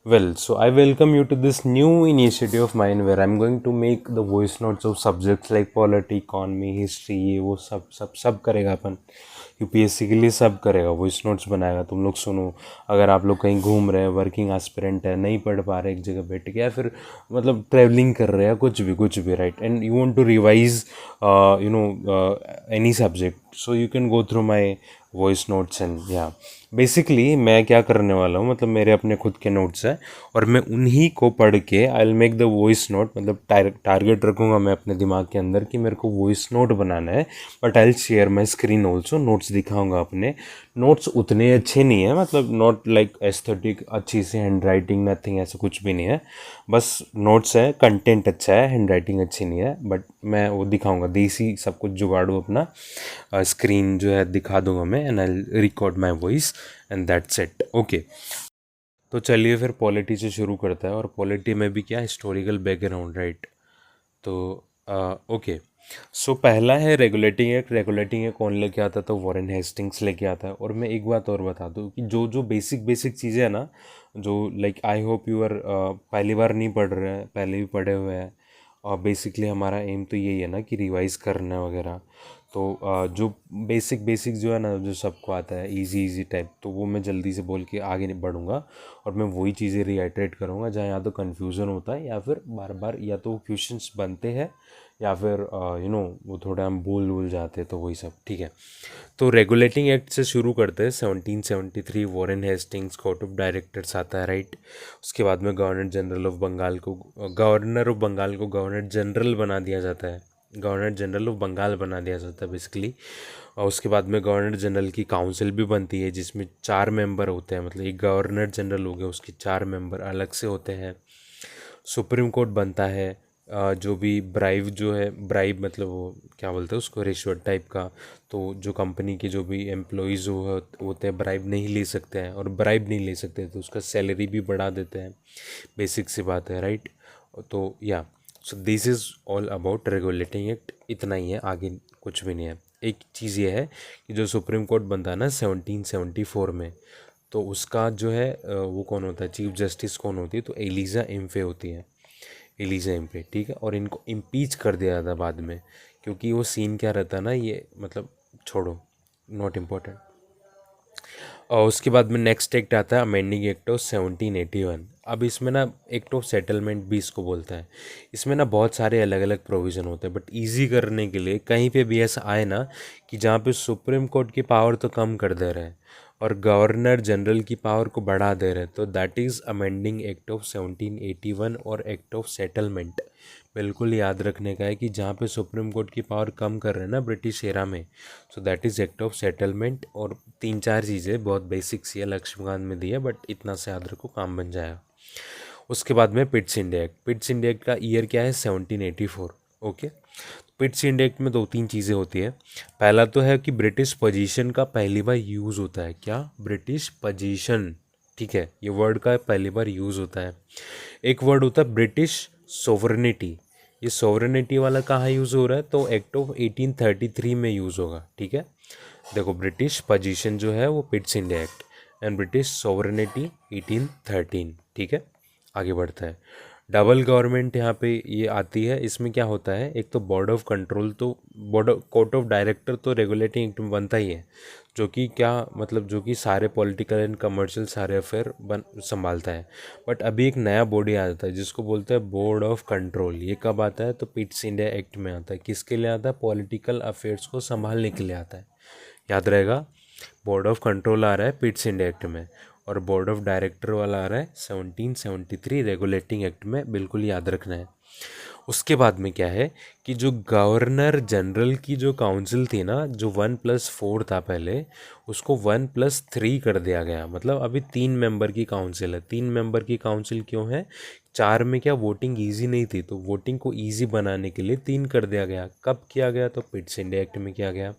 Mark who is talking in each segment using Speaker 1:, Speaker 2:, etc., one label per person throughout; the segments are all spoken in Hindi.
Speaker 1: Well, so I welcome you to this new initiative of mine where I'm going to make the voice notes of subjects like polity, economy, history, ये वो सब करेगा अपन। यूपीएससी के लिए सब करेगा, वॉइस नोट्स बनाएगा, तुम लोग सुनो। अगर आप लोग कहीं घूम रहे हैं, वर्किंग एस्पिरेंट है, नहीं पढ़ पा रहे एक जगह बैठ के, या फिर मतलब ट्रैवलिंग कर रहे हैं, कुछ भी right, and you want to revise any subject, so you can go through my voice notes and या बेसिकली मैं क्या करने वाला हूँ, मतलब मेरे अपने खुद के नोट्स हैं और मैं उन्हीं को पढ़ के I will make the voice note. मतलब टारगेट रखूँगा मैं अपने दिमाग के अंदर कि मेरे को वॉइस नोट बनाना है, but I will share my screen also, notes दिखाऊंगा अपने। नोट्स उतने अच्छे नहीं है, मतलब नॉट लाइक एस्थेटिक अच्छी सी हैंड राइटिंग, नथिंग, ऐसा कुछ भी नहीं है। बस नोट्स है, कंटेंट अच्छा है, हैंड राइटिंग अच्छी नहीं है, बट मैं वो दिखाऊंगा, देसी सब कुछ जुगाड़ू अपना। स्क्रीन जो है दिखा दूंगा मैं, and I record my voice and that's it. Okay, तो चलिए फिर पॉलिटी से शुरू करता है। और पॉलिटी में भी क्या हिस्टोरिकल बैकग्राउंड, राइट। तो ओके, सो पहला है रेगुलेटिंग एक्ट। रेगुलेटिंग एक्ट कौन लेके आता था? वॉरेन हेस्टिंग्स लेके आता है। और मैं एक बात और बता दूँ कि जो जो बेसिक बेसिक चीज़ें हैं ना, जो like I hope you are पहली बार नहीं पढ़ रहे हैं, पहले भी पढ़े हुए हैं। और बेसिकली हमारा एम तो यही है ना कि रिवाइज करना वगैरह। तो जो बेसिक बेसिक जो है ना, जो सबको आता है, इजी इजी टाइप, तो वो मैं जल्दी से बोल के आगे नहीं बढ़ूँगा। और मैं वही चीज़ें रिआइट्रेट करूँगा जहाँ या तो कन्फ्यूज़न होता है, या फिर बार बार या तो क्वेश्चंस बनते हैं, या फिर वो थोड़ा हम भूल जाते हैं, तो वही सब ठीक है। तो रेगुलेटिंग एक्ट से शुरू करते हैं। 1773 Warren Hastings court of directors आता है, राइट। उसके बाद में गवर्नर ऑफ बंगाल को गवर्नर जनरल बना दिया जाता है। गवर्नर जनरल ऑफ बंगाल बना दिया जाता है बेसिकली। और उसके बाद में गवर्नर जनरल की काउंसिल भी बनती है, जिसमें 4 मेंबर होते हैं। मतलब एक गवर्नर जनरल हो गया, उसके 4 मेंबर अलग से होते हैं। सुप्रीम कोर्ट बनता है। जो भी ब्राइब जो है, ब्राइब मतलब वो क्या बोलते हैं उसको, रिश्वत टाइप का। तो जो कंपनी के जो भी एम्प्लॉयज़ होते हैं, ब्राइब नहीं ले सकते हैं, और ब्राइब नहीं ले सकते तो उसका सैलरी भी बढ़ा देते हैं। बेसिक सी बात है, राइट। तो या सो this is all about regulating act, इतना ही है, आगे कुछ भी नहीं है। एक चीज़ ये है कि जो सुप्रीम कोर्ट बनता है ना 1774 में, तो उसका जो है वो कौन होता है, चीफ जस्टिस कौन होती है? तो एलिज़ा एम्फे होती है। एलिज़ा एम्फे, ठीक है। और इनको इम्पीच कर दिया था बाद में, क्योंकि वो सीन क्या रहता ना, ये मतलब छोड़ो, नॉट इम्पोर्टेंट। और उसके बाद में नेक्स्ट एक्ट आता है अमेंडिंग एक्ट ऑफ 1781। अब इसमें ना एक्ट ऑफ सेटलमेंट भी इसको बोलता है। इसमें ना बहुत सारे अलग अलग प्रोविज़न होते हैं, बट इजी करने के लिए कहीं पे भी ऐसा आए ना कि जहाँ पे सुप्रीम कोर्ट की पावर तो कम कर दे रहे हैं और गवर्नर जनरल की पावर को बढ़ा दे रहे हैं, तो that is amending act of 1781 और एक्ट ऑफ सेटलमेंट। बिल्कुल याद रखने का है कि जहाँ पे सुप्रीम कोर्ट की पावर कम कर रहे हैं ना ब्रिटिश एरा में, सो that is act of settlement. और 3-4 चीज़ें बहुत बेसिक सी है, लक्ष्मीकांत में दी है, बट इतना से याद रखो, काम बन जाएगा। उसके बाद में Pitt's India act. Pitt's India act का ईयर क्या है? 1784। ओके, पिट्स इंडिया एक्ट में 2-3 चीज़ें होती है। पहला तो है कि ब्रिटिश पोजीशन का पहली बार यूज़ होता है। क्या? ब्रिटिश पोजीशन, ठीक है, ये वर्ड का पहली बार यूज़ होता है। एक वर्ड होता है ब्रिटिश सोवरेनिटी। ये सोवरेनिटी वाला कहाँ यूज़ हो रहा है? तो एक्ट ऑफ 1833 में यूज़ होगा, ठीक है। देखो, ब्रिटिश पोजीशन जो है वो Pitt's India act, and British sovereignty 1813, ठीक है। आगे बढ़ता है। डबल गवर्नमेंट यहाँ पे ये आती है। इसमें क्या होता है, एक तो बोर्ड ऑफ कंट्रोल, तो बोर्ड कोर्ट ऑफ डायरेक्टर तो रेगुलेटिंग एक्ट में बनता ही है, जो कि क्या मतलब, जो कि सारे पॉलिटिकल एंड कमर्शियल सारे अफेयर संभालता है। बट अभी एक नया बॉडी आ जाता है जिसको बोलते हैं बोर्ड ऑफ कंट्रोल। ये कब आता है? तो पिट्स इंडिया एक्ट में आता है। किसके लिए आता है? पॉलिटिकल अफेयर्स को संभालने के लिए आता है। याद रहेगा, बोर्ड ऑफ कंट्रोल आ रहा है पिट्स इंडिया एक्ट में, और बोर्ड ऑफ डायरेक्टर वाला आ रहा है 1773 रेगुलेटिंग एक्ट में, बिल्कुल याद रखना है। उसके बाद में क्या है कि जो गवर्नर जनरल की जो काउंसिल थी ना, जो 1+4 था पहले, उसको 1+3 कर दिया गया। मतलब अभी 3 मेंबर की काउंसिल है। 3 मेंबर की काउंसिल क्यों है? 4 में क्या वोटिंग ईजी नहीं थी, तो वोटिंग को ईजी बनाने के लिए 3 कर दिया गया। कब किया गया? तो पिट्स इंडिया एक्ट में किया गया।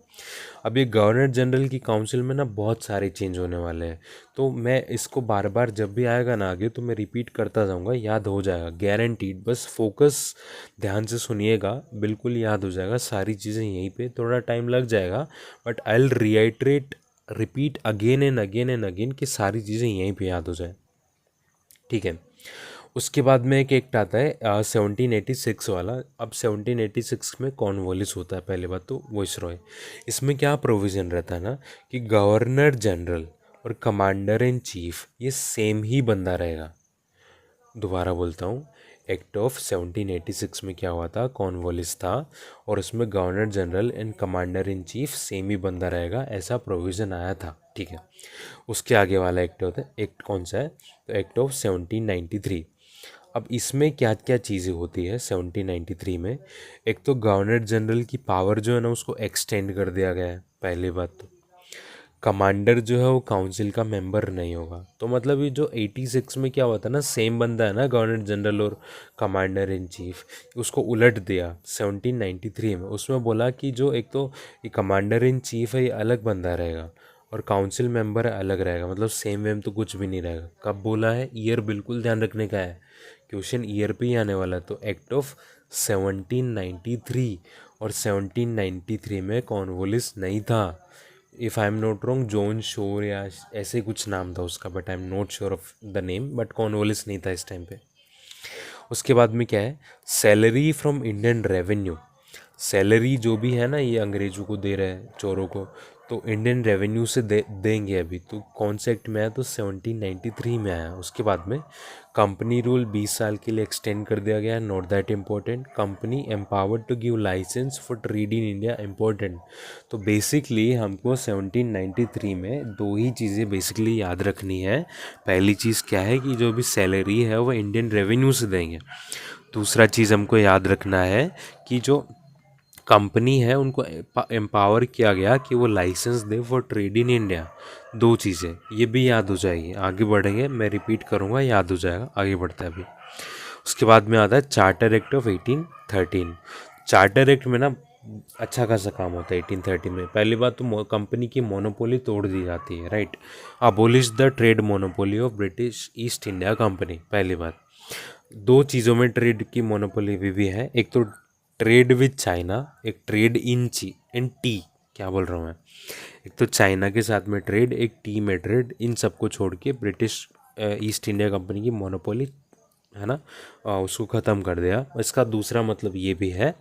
Speaker 1: अब ये गवर्नर जनरल की काउंसिल में ना बहुत सारे चेंज होने वाले हैं, तो मैं इसको बार बार जब भी आएगा ना आगे, तो मैं रिपीट करता जाऊंगा, याद हो जाएगा गारंटीड। बस फोकस ध्यान से सुनिएगा, बिल्कुल याद हो जाएगा सारी चीज़ें यहीं पे। थोड़ा टाइम लग जाएगा, but I will reiterate, repeat again and again and again, कि सारी चीज़ें यहीं पे याद हो जाए। ठीक है। उसके बाद में एक एक्ट आता है 1786 वाला। अब 1786 में कॉर्नवालिस होता है पहले बात तो वाइसरॉय। इसमें क्या प्रोविज़न रहता है ना कि गवर्नर जनरल और कमांडर इन चीफ ये सेम ही बंदा रहेगा। दोबारा बोलता हूँ, एक्ट ऑफ 1786 में क्या हुआ था, कॉर्नवालिस था और उसमें governor general and commander in chief same ही बंदा रहेगा, ऐसा प्रोविज़न आया था। ठीक है। उसके आगे वाला एक्ट होता है, एक्ट कौन सा है, तो एक्ट ऑफ 1793। अब इसमें क्या क्या चीज़ें होती है 1793 में। एक तो गवर्नर जनरल की पावर जो है ना उसको एक्सटेंड कर दिया गया है, पहली बात तो। कमांडर जो है वो काउंसिल का मेंबर नहीं होगा। तो मतलब ये जो 86 में क्या हुआ था ना, सेम बंदा है ना गवर्नर जनरल और कमांडर इन चीफ, उसको उलट दिया 1793 में। उसमें बोला कि जो एक तो ये कमांडर इन चीफ है ये अलग बंदा रहेगा और काउंसिल मेंबर अलग रहेगा, मतलब सेम वेम तो कुछ भी नहीं रहेगा। कब बोला है, ईयर बिल्कुल ध्यान रखने का है, क्वेश्चन ईयर पे ही आने वाला है। तो एक्ट ऑफ 1793, और 1793 में कॉर्नवालिस नहीं था। If I am not wrong John Shore या ऐसे कुछ नाम था उसका, but I am not sure of the name, but Cornwallis नहीं था इस टाइम पे। उसके बाद में क्या है, salary from Indian revenue. Salary जो भी है ना ये अंग्रेज़ों को दे रहे हैं, चोरों को, तो इंडियन रेवेन्यू से देंगे अभी। तो कौन से एक्ट में आया, तो 1793 में आया। उसके बाद में कंपनी रूल 20 साल के लिए एक्सटेंड कर दिया गया, not that important. Company empowered to give licence for trade in India, important. तो बेसिकली हमको 1793 में दो ही चीज़ें बेसिकली याद रखनी है। पहली चीज़ क्या है कि जो भी सैलरी है वो इंडियन रेवेन्यू से देंगे। दूसरा चीज़ हमको याद रखना है कि जो कंपनी है उनको एम्पावर किया गया कि वो लाइसेंस दे फॉर ट्रेड इन इंडिया। दो चीज़ें ये भी याद हो जाएगी, आगे बढ़ेंगे, मैं रिपीट करूँगा, याद हो जाएगा, आगे बढ़ता है अभी। उसके बाद में आता है charter act of 1813। Charter act में ना अच्छा खासा काम होता है 1813 में। पहली बात तो कंपनी की मोनोपोली तोड़ दी जाती है, right. Abolish the trade monopoly of British east India company, पहली बात। दो चीज़ों में ट्रेड की मोनोपोली भी है, एक तो ट्रेड विद चाइना, एक ट्रेड इन टी, क्या बोल रहा हूँ मैं, एक तो चाइना के साथ में ट्रेड, एक टी में ट्रेड। इन सबको छोड़ के ब्रिटिश ईस्ट इंडिया कंपनी की मोनोपोली है ना, उसको ख़त्म कर दिया। इसका दूसरा मतलब ये भी है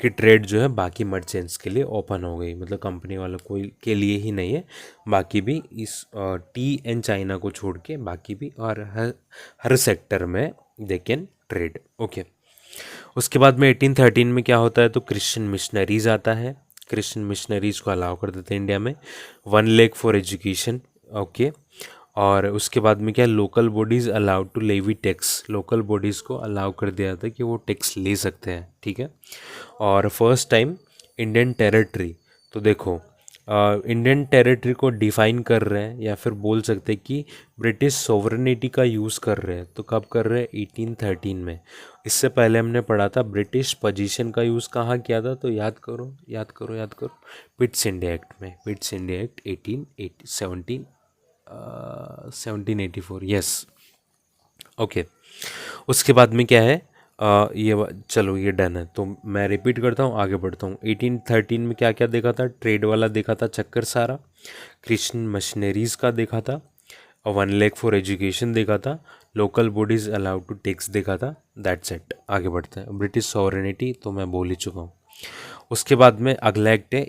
Speaker 1: कि ट्रेड जो है बाकी मर्चेंट्स के लिए ओपन हो गई, मतलब कंपनी वालों कोई के लिए ही नहीं है, बाकी भी इस टी एंड चाइना को छोड़ के बाकी भी, और हर सेक्टर में दे कैन ट्रेड। ओके। उसके बाद में 1813 में क्या होता है, तो क्रिश्चियन मिशनरीज आता है। क्रिश्चियन मिशनरीज को अलाउ कर देते हैं इंडिया में, 1 लाख फॉर एजुकेशन। ओके। और उसके बाद में क्या, local bodies allowed to levy tax. Local bodies को अलाउ कर दिया था कि वो टैक्स ले सकते हैं, ठीक है। और फर्स्ट टाइम इंडियन टेरिटरी, तो देखो इंडियन टेरिटरी को डिफाइन कर रहे हैं, या फिर बोल सकते हैं कि ब्रिटिश सोवरेनिटी का यूज़ कर रहे हैं। तो कब कर रहे हैं, 1813 में। इससे पहले हमने पढ़ा था ब्रिटिश पोजीशन का यूज़ कहाँ किया था, तो याद करो याद करो याद करो, पिट्स इंडिया एक्ट में। Pitt's India act 1784, yes. Okay. उसके बाद में क्या है, चलो ये डन है, तो मैं रिपीट करता हूँ, आगे बढ़ता हूँ। 1813 में क्या क्या देखा था, ट्रेड वाला देखा था चक्कर सारा, क्रिश्चियन मशीनरीज का देखा था, 1 लाख फॉर एजुकेशन देखा था, local bodies allowed to tax देखा था, दैट्स इट। आगे बढ़ते हैं, ब्रिटिश सॉवरेनिटी तो मैं बोल ही चुका हूँ। उसके बाद में अगला एक्ट है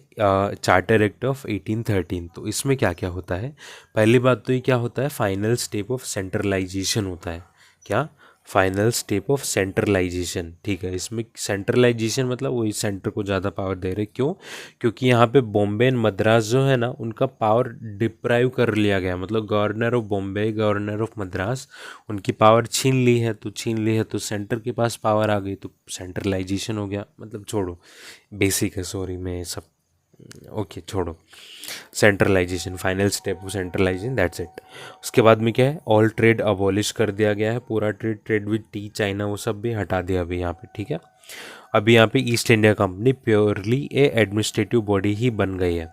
Speaker 1: चार्टर एक्ट ऑफ 1813। तो इसमें क्या क्या होता है, पहली बात तो ये क्या होता है, फाइनल स्टेप ऑफ सेंट्रलाइजेशन होता है। क्या, फाइनल स्टेप ऑफ सेंट्रलाइजेशन, ठीक है। इसमें सेंट्रलाइजेशन मतलब वही सेंटर को ज़्यादा पावर दे रहे, क्यों, क्योंकि यहाँ पे बॉम्बे एंड मद्रास जो है ना उनका पावर डिप्राइव कर लिया गया, मतलब governor of Bombay, governor of Madras, उनकी पावर छीन ली है। तो छीन ली है तो सेंटर के पास पावर आ गई, तो सेंट्रलाइजेशन हो गया। मतलब छोड़ो, बेसिक है, सॉरी मैं सब, ओके छोड़ो। Centralisation, final step of centralisation, that's it. उसके बाद में क्या है, ऑल ट्रेड अबॉलिश कर दिया गया है, पूरा trade, trade with T, China, वो सब भी हटा दिया अभी यहाँ पे, ठीक है। अभी यहाँ पे ईस्ट इंडिया कंपनी प्योरली ए एडमिनिस्ट्रेटिव बॉडी ही बन गई है।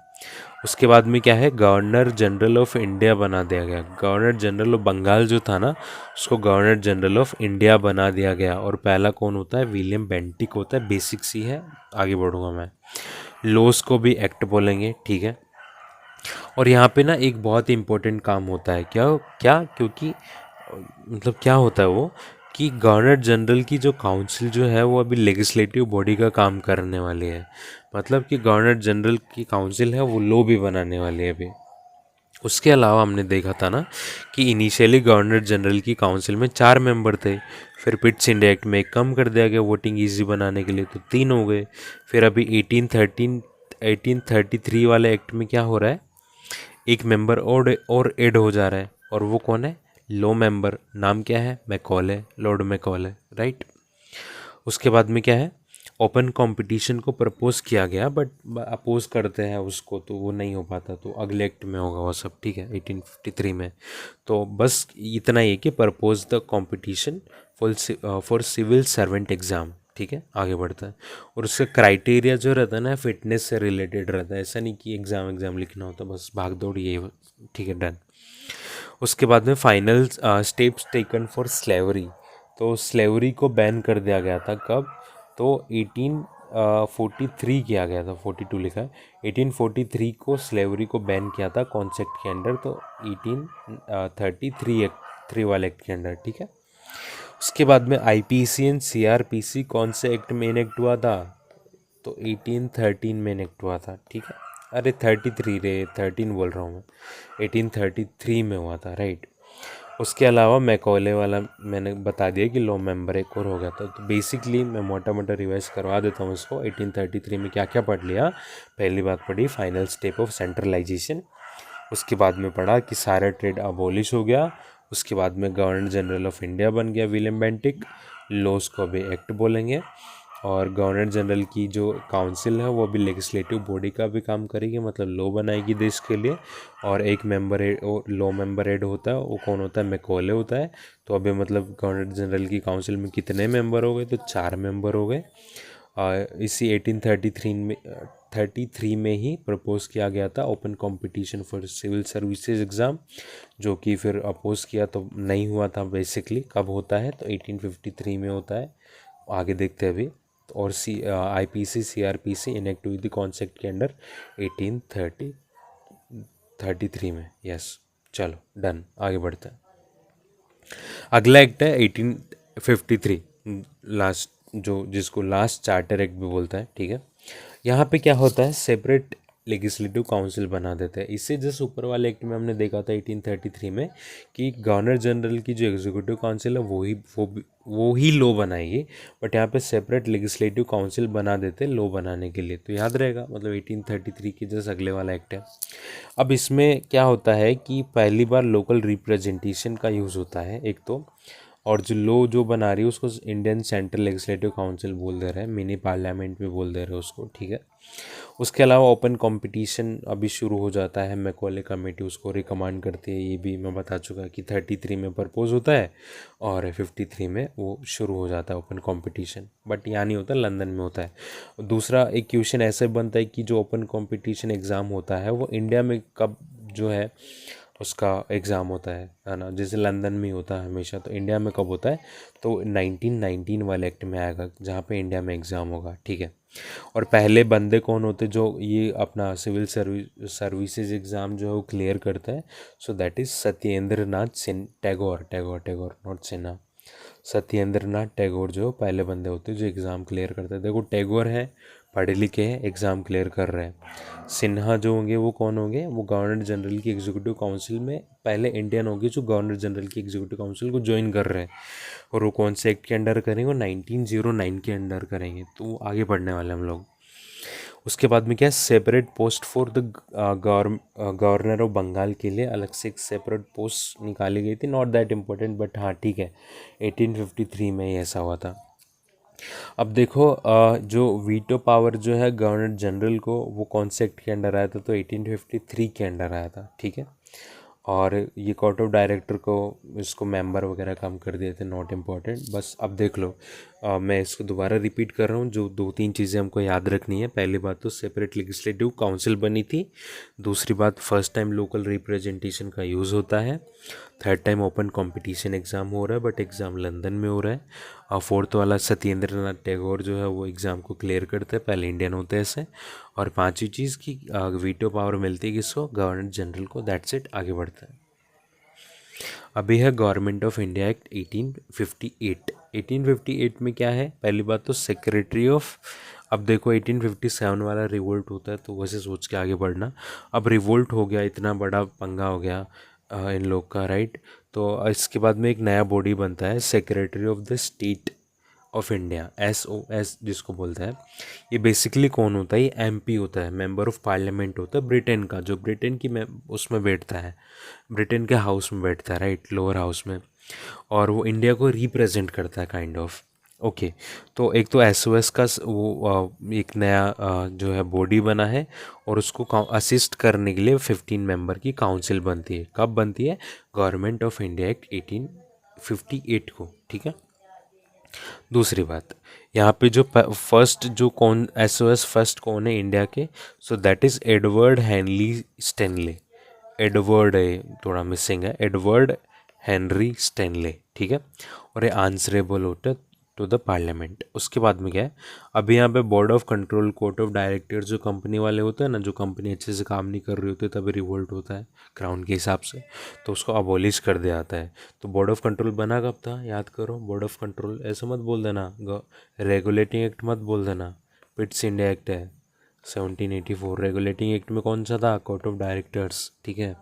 Speaker 1: उसके बाद में क्या है, गवर्नर जनरल ऑफ इंडिया बना दिया गया। गवर्नर जनरल ऑफ बंगाल जो था ना उसको गवर्नर जनरल ऑफ इंडिया बना दिया गया। और पहला कौन होता है, विलियम बेंटिक होता है, बेसिक सी है, आगे बढ़ूंगा मैं। लॉस को भी एक्ट बोलेंगे, ठीक है। और यहाँ पे ना एक बहुत ही इंपॉर्टेंट काम होता है, क्या क्या, क्योंकि मतलब क्या होता है वो कि गवर्नर जनरल की जो काउंसिल जो है वो अभी लेजिस्लेटिव बॉडी का काम करने वाली है। मतलब कि गवर्नर जनरल की काउंसिल है वो लॉ भी बनाने वाली है अभी। उसके अलावा हमने देखा था ना कि इनिशियली गवर्नर जनरल की काउंसिल में 4 मेंबर थे, फिर पिट्स इंडिया एक्ट में एक कम कर दिया गया वोटिंग इजी बनाने के लिए, तो 3 हो गए। फिर अभी 1833 वाले एक्ट में क्या हो रहा है, एक मेंबर और ऐड हो जा रहा है, और वो कौन है, लो मेंबर। नाम क्या है, मैकॉले, लॉर्ड मैकॉले, राइट। उसके बाद में क्या है, ओपन कंपटीशन को प्रपोज किया गया, बट अपोज करते हैं उसको तो वो नहीं हो पाता, तो अगले एक्ट में होगा वो सब, ठीक है, 1853 में। तो बस इतना ही है कि propose the competition for civil servant exam, ठीक है, आगे बढ़ता है। और उसका क्राइटेरिया जो रहता है ना, फिटनेस से रिलेटेड रहता है, ऐसा नहीं कि एग्ज़ाम लिखना होता, बस भाग दौड़ ये, ठीक है, डन। उसके बाद में final steps taken for slavery. तो स्लेवरी को बैन कर दिया गया था कब, तो 1843 किया गया था, 42 लिखा है, 1843 को स्लेवरी को बैन किया था कौन से एक्ट के अंडर, तो 1833 एक्ट, 3 वाले एक्ट के अंडर, ठीक है। उसके बाद में आईपीसी एंड सीआरपीसी कौन से एक्ट में इनेक्ट हुआ था, तो 1813 में इनेक्ट हुआ था, ठीक है। अरे 33 रे, 13 बोल रहा हूँ मैं, 1833 में हुआ था, राइट। उसके अलावा मैकॉले वाला मैंने बता दिया कि लॉ मेंबर एक और हो गया था। तो बेसिकली मैं मोटा मोटा रिवाइज करवा देता हूँ इसको। 1833 में क्या क्या पढ़ लिया, पहली बात पढ़ी फाइनल स्टेप ऑफ सेंट्रलाइजेशन। उसके बाद में पढ़ा कि सारा ट्रेड अबॉलिश हो गया। उसके बाद में गवर्नर जनरल ऑफ इंडिया बन गया विलियम बेंटिक, लॉज को अभी एक्ट बोलेंगे। और गवर्नर जनरल की जो काउंसिल है वो अभी लेजिस्लेटिव बॉडी का भी काम करेगी, मतलब लॉ बनाएगी देश के लिए। और एक मेंबर लॉ मेंबर हेड होता है, वो कौन होता है, मैकॉले होता है। तो अभी मतलब गवर्नर जनरल की काउंसिल में कितने मेंबर हो गए, तो 4 मेंबर हो गए। इसी 1833 में ही प्रपोज किया गया था open competition for civil services exam, जो कि फिर अपोज किया तो नहीं हुआ था। बेसिकली कब होता है, तो 1853 में होता है, आगे देखते हैं अभी। और आईपीसी सीआरपीसी इनेक्ट हुई थी कौन से एक्ट के अंडर, 1833 में, यस। चलो डन, आगे बढ़ते हैं। अगला एक्ट है 1853, लास्ट, जो जिसको लास्ट चार्टर एक्ट भी बोलता है, ठीक है। यहाँ पे क्या होता है, सेपरेट लेजिस्लेटिव काउंसिल बना देते हैं। इससे जस्ट ऊपर वाले एक्ट में हमने देखा था 1833 में कि गवर्नर जनरल की जो एग्जीक्यूटिव काउंसिल है वो ही लॉ बनाएगी, बट यहाँ पे सेपरेट लेजिस्लेटिव काउंसिल बना देते हैं लॉ बनाने के लिए। तो याद रहेगा, मतलब 1833 के जस्ट अगले वाला एक्ट है। अब इसमें क्या होता है कि पहली बार लोकल रिप्रेजेंटेशन का यूज़ होता है एक तो, और जो लॉ जो बना रही है उसको इंडियन सेंट्रल लेजिस्लेटिव काउंसिल बोल दे रहे हैं, मिनी पार्लियामेंट भी बोल दे रहे हैं उसको, ठीक है। उसके अलावा ओपन कंपटीशन अभी शुरू हो जाता है, मैकॉले कमेटी उसको रिकमेंड करती है, ये भी मैं बता चुका कि 33 में प्रपोज होता है और 53 में वो शुरू हो जाता है ओपन कंपटीशन। बट यहाँ नहीं होता, लंदन में होता है। दूसरा एक क्वेश्चन ऐसे बनता है कि जो ओपन कंपटीशन एग्ज़ाम होता है वो इंडिया में कब जो है उसका एग्ज़ाम होता है ना, जैसे लंदन में होता है हमेशा, तो इंडिया में कब होता है, तो 1919 वाले एक्ट में आएगा जहाँ पे इंडिया में एग्ज़ाम होगा, ठीक है। और पहले बंदे कौन होते जो ये अपना सिविल सर्विसेज एग्ज़ाम जो है वो क्लियर करता है, so that is Satyendra Nath Tagore, Tagore Tagore not Sinha. Satyendra Nath Tagore जो पहले बंदे होते हैं जो एग्ज़ाम क्लियर करते हैं। देखो टैगोर है, पढ़े लिखे हैं, एग्ज़ाम क्लियर कर रहे हैं। सिन्हा जो होंगे वो कौन होंगे, वो गवर्नर जनरल की एग्जीक्यूटिव काउंसिल में पहले इंडियन होंगे जो गवर्नर जनरल की एग्जीक्यूटिव काउंसिल को ज्वाइन कर रहे हैं। और वो कौन से एक्ट के अंडर करेंगे, वो 1909 के अंडर करेंगे। तो आगे बढ़ने वाले हम लोग। उसके बाद में क्या है, separate post for the governor of Bengal के लिए अलग से एक सेपरेट पोस्ट निकाली गई थी, नॉट दैट इम्पोर्टेंट, बट हाँ ठीक है, 1853 में ही ऐसा हुआ था। अब देखो जो वीटो पावर जो है गवर्नर जनरल को, वो कौन से एक्ट के अंडर आया था, तो 1853 के अंडर आया था, ठीक है। और ये कोर्ट ऑफ डायरेक्टर को इसको मेंबर वगैरह कम कर दिए थे, नॉट इम्पॉर्टेंट। बस अब देख लो, मैं इसको दोबारा रिपीट कर रहा हूँ, जो 2-3 चीज़ें हमको याद रखनी है। पहली बात तो सेपरेट लेजिस्लेटिव काउंसिल बनी थी। दूसरी बात, फर्स्ट टाइम लोकल रिप्रेजेंटेशन का यूज़ होता है। Third time open competition exam हो रहा है, बट एग्ज़ाम लंदन में हो रहा है। और फोर्थ वाला, सत्येंद्र नाथ टैगोर जो है वो एग्ज़ाम को क्लियर करते हैं, पहले इंडियन होते हैं ऐसे। और पांचवी चीज़ की वीटो पावर मिलती है किसको, गवर्नर जनरल को। दैट्स इट, आगे बढ़ते हैं। अभी है गवर्नमेंट ऑफ इंडिया एक्ट 1858। 1858 में क्या है, पहली बात तो सेक्रेटरी ऑफ, अब देखो 1857 वाला रिवोल्ट होता है तो वैसे सोच के आगे बढ़ना। अब रिवोल्ट हो गया, इतना बड़ा पंगा हो गया इन लोग का, राइट। तो इसके बाद में एक नया बॉडी बनता है, secretary of the state of India, SOS जिसको बोलता है। ये बेसिकली कौन होता है, ये MP होता है, मेंबर ऑफ पार्लियामेंट होता है ब्रिटेन का, जो ब्रिटेन की उसमें बैठता है, ब्रिटेन के हाउस में बैठता है, राइट, लोअर हाउस में। और वो इंडिया को रिप्रेजेंट करता है काइंड ऑफ। ओके, तो एक तो SOS का एक नया जो है बॉडी बना है, और उसको असिस्ट करने के लिए 15 मेंबर की काउंसिल बनती है। कब बनती है, गवर्नमेंट ऑफ इंडिया एक्ट 1858 को, ठीक है। दूसरी बात, यहाँ पे जो फर्स्ट जो कौन SOS फर्स्ट कौन है इंडिया के, सो that is Edward Henley Stanley. Edward है, थोड़ा मिसिंग है, एडवर्ड हेनरी स्टेनले, ठीक है। और ये आंसरेबल होता है टू द पार्लियामेंट। उसके बाद में क्या है, अभी यहाँ पे board of control, court of directors, जो कंपनी वाले होते हैं ना, जो कंपनी अच्छे से काम नहीं कर रही होती तभी रिवोल्ट होता है क्राउन के हिसाब से, तो उसको अबॉलिश कर दिया जाता है। तो बोर्ड ऑफ कंट्रोल बना कब था, याद करो, बोर्ड ऑफ कंट्रोल ऐसे मत बोल देना, रेगुलेटिंग एक्ट मत बोल देना, पिट्स इंडिया एक्ट है 1784। रेगुलेटिंग एक्ट में कौन सा था, कोर्ट ऑफ डायरेक्टर्स, ठीक है।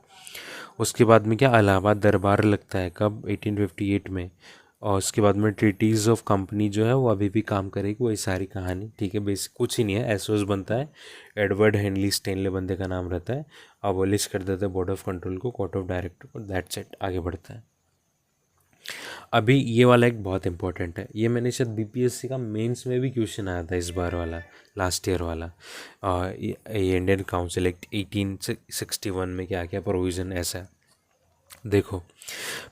Speaker 1: उसके बाद में क्या, इलाहाबाद दरबार लगता है कब, 1858 में। और उसके बाद में ट्रीटीज़ ऑफ कंपनी जो है वो अभी भी काम करेगी, वही सारी कहानी, ठीक है। बेसिक कुछ ही नहीं है, SOS बनता है, एडवर्ड हेनली स्टेनले बंदे का नाम रहता है, अबॉलिश कर देते हैं बोर्ड ऑफ कंट्रोल को, कोर्ट ऑफ डायरेक्टर को, दैट्स इट, आगे बढ़ता है। अभी ये वाला एक बहुत इंपॉर्टेंट है, ये मैंने शायद BPSC का मेंस में भी क्वेश्चन आया था इस बार वाला, लास्ट ईयर वाला। ये इंडियन काउंसिल एक्ट 1861 में क्या क्या प्रोविज़न ऐसा है, देखो।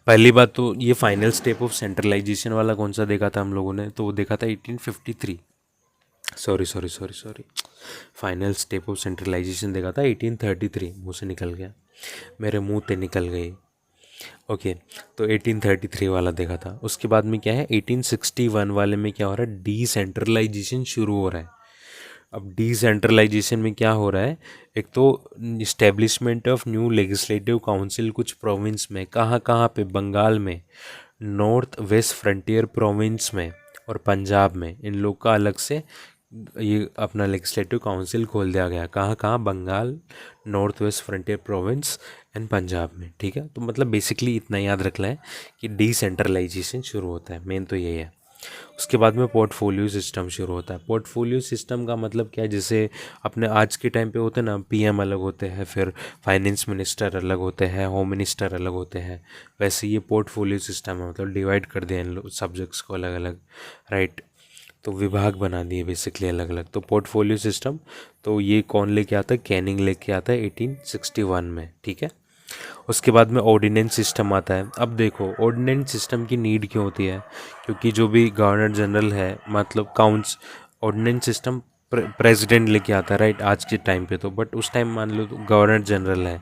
Speaker 1: पहली बात तो ये फाइनल स्टेप ऑफ सेंट्रलाइजेशन वाला कौन सा देखा था हम लोगों ने, तो वो देखा था 1853, sorry, final step of centralisation देखा था 1833, मुँह से निकल गया, मेरे मुंह पे निकल गई। ओके, तो 1833 वाला देखा था। उसके बाद में क्या है, 1861 वाले में क्या हो रहा है, डिसेंट्रलाइजेशन शुरू हो रहा है। अब डिसेंट्रलाइजेशन में क्या हो रहा है, एक तो establishment of new legislative council कुछ प्रोविंस में, कहाँ कहाँ पे, बंगाल में, नॉर्थ वेस्ट फ्रंटियर प्रोविंस में, और पंजाब में, इन लोग का अलग से ये अपना लेजिस्लेटिव काउंसिल खोल दिया गया। कहाँ कहाँ, Bengal, North West Frontier Province and Punjab में, ठीक है। तो मतलब बेसिकली इतना याद रखना है कि डिसेंट्रलाइजेशन शुरू होता है, मेन तो यही है। उसके बाद में पोर्टफोलियो सिस्टम शुरू होता है। पोर्टफोलियो सिस्टम का मतलब क्या है, जैसे अपने आज के टाइम पे होते हैं ना, PM अलग होते हैं, फिर फाइनेंस मिनिस्टर अलग होते हैं, होम मिनिस्टर अलग होते हैं, वैसे ये पोर्टफोलियो सिस्टम है, मतलब डिवाइड कर दिया इन सब्जेक्ट्स को अलग अलग, राइट। तो विभाग बना दिए बेसिकली अलग अलग। तो पोर्टफोलियो सिस्टम, तो ये कौन लेके आता है, कैनिंग लेके आता है 1861 में, ठीक है। उसके बाद में ऑर्डिनेंस सिस्टम आता है। अब देखो ऑर्डिनेंस सिस्टम की नीड क्यों होती है, क्योंकि जो भी गवर्नर जनरल है, मतलब ऑर्डिनेंस सिस्टम प्रेसिडेंट लेके आता है, राइट, आज के टाइम पे तो, बट उस टाइम मान लो तो गवर्नर जनरल है,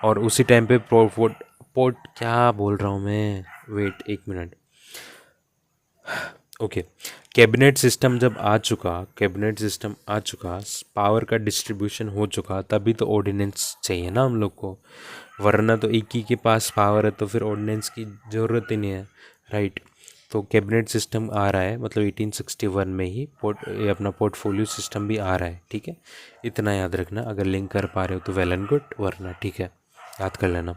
Speaker 1: और उसी टाइम पे पोर्ट क्या बोल रहा हूँ मैं, वेट एक मिनट, ओके। कैबिनेट सिस्टम जब आ चुका, कैबिनेट सिस्टम आ चुका, पावर का डिस्ट्रीब्यूशन हो चुका, तभी तो ऑर्डिनेंस चाहिए ना हम लोग को, वरना तो एक ही के पास पावर है तो फिर ऑर्डिनेंस की ज़रूरत ही नहीं है, राइट। तो कैबिनेट सिस्टम आ रहा है, मतलब 1861 में ही ये अपना पोर्टफोलियो सिस्टम भी आ रहा है, ठीक है। इतना याद रखना, अगर लिंक कर पा रहे हो तो वेल एंड गुड, वरना ठीक है, याद कर लेना।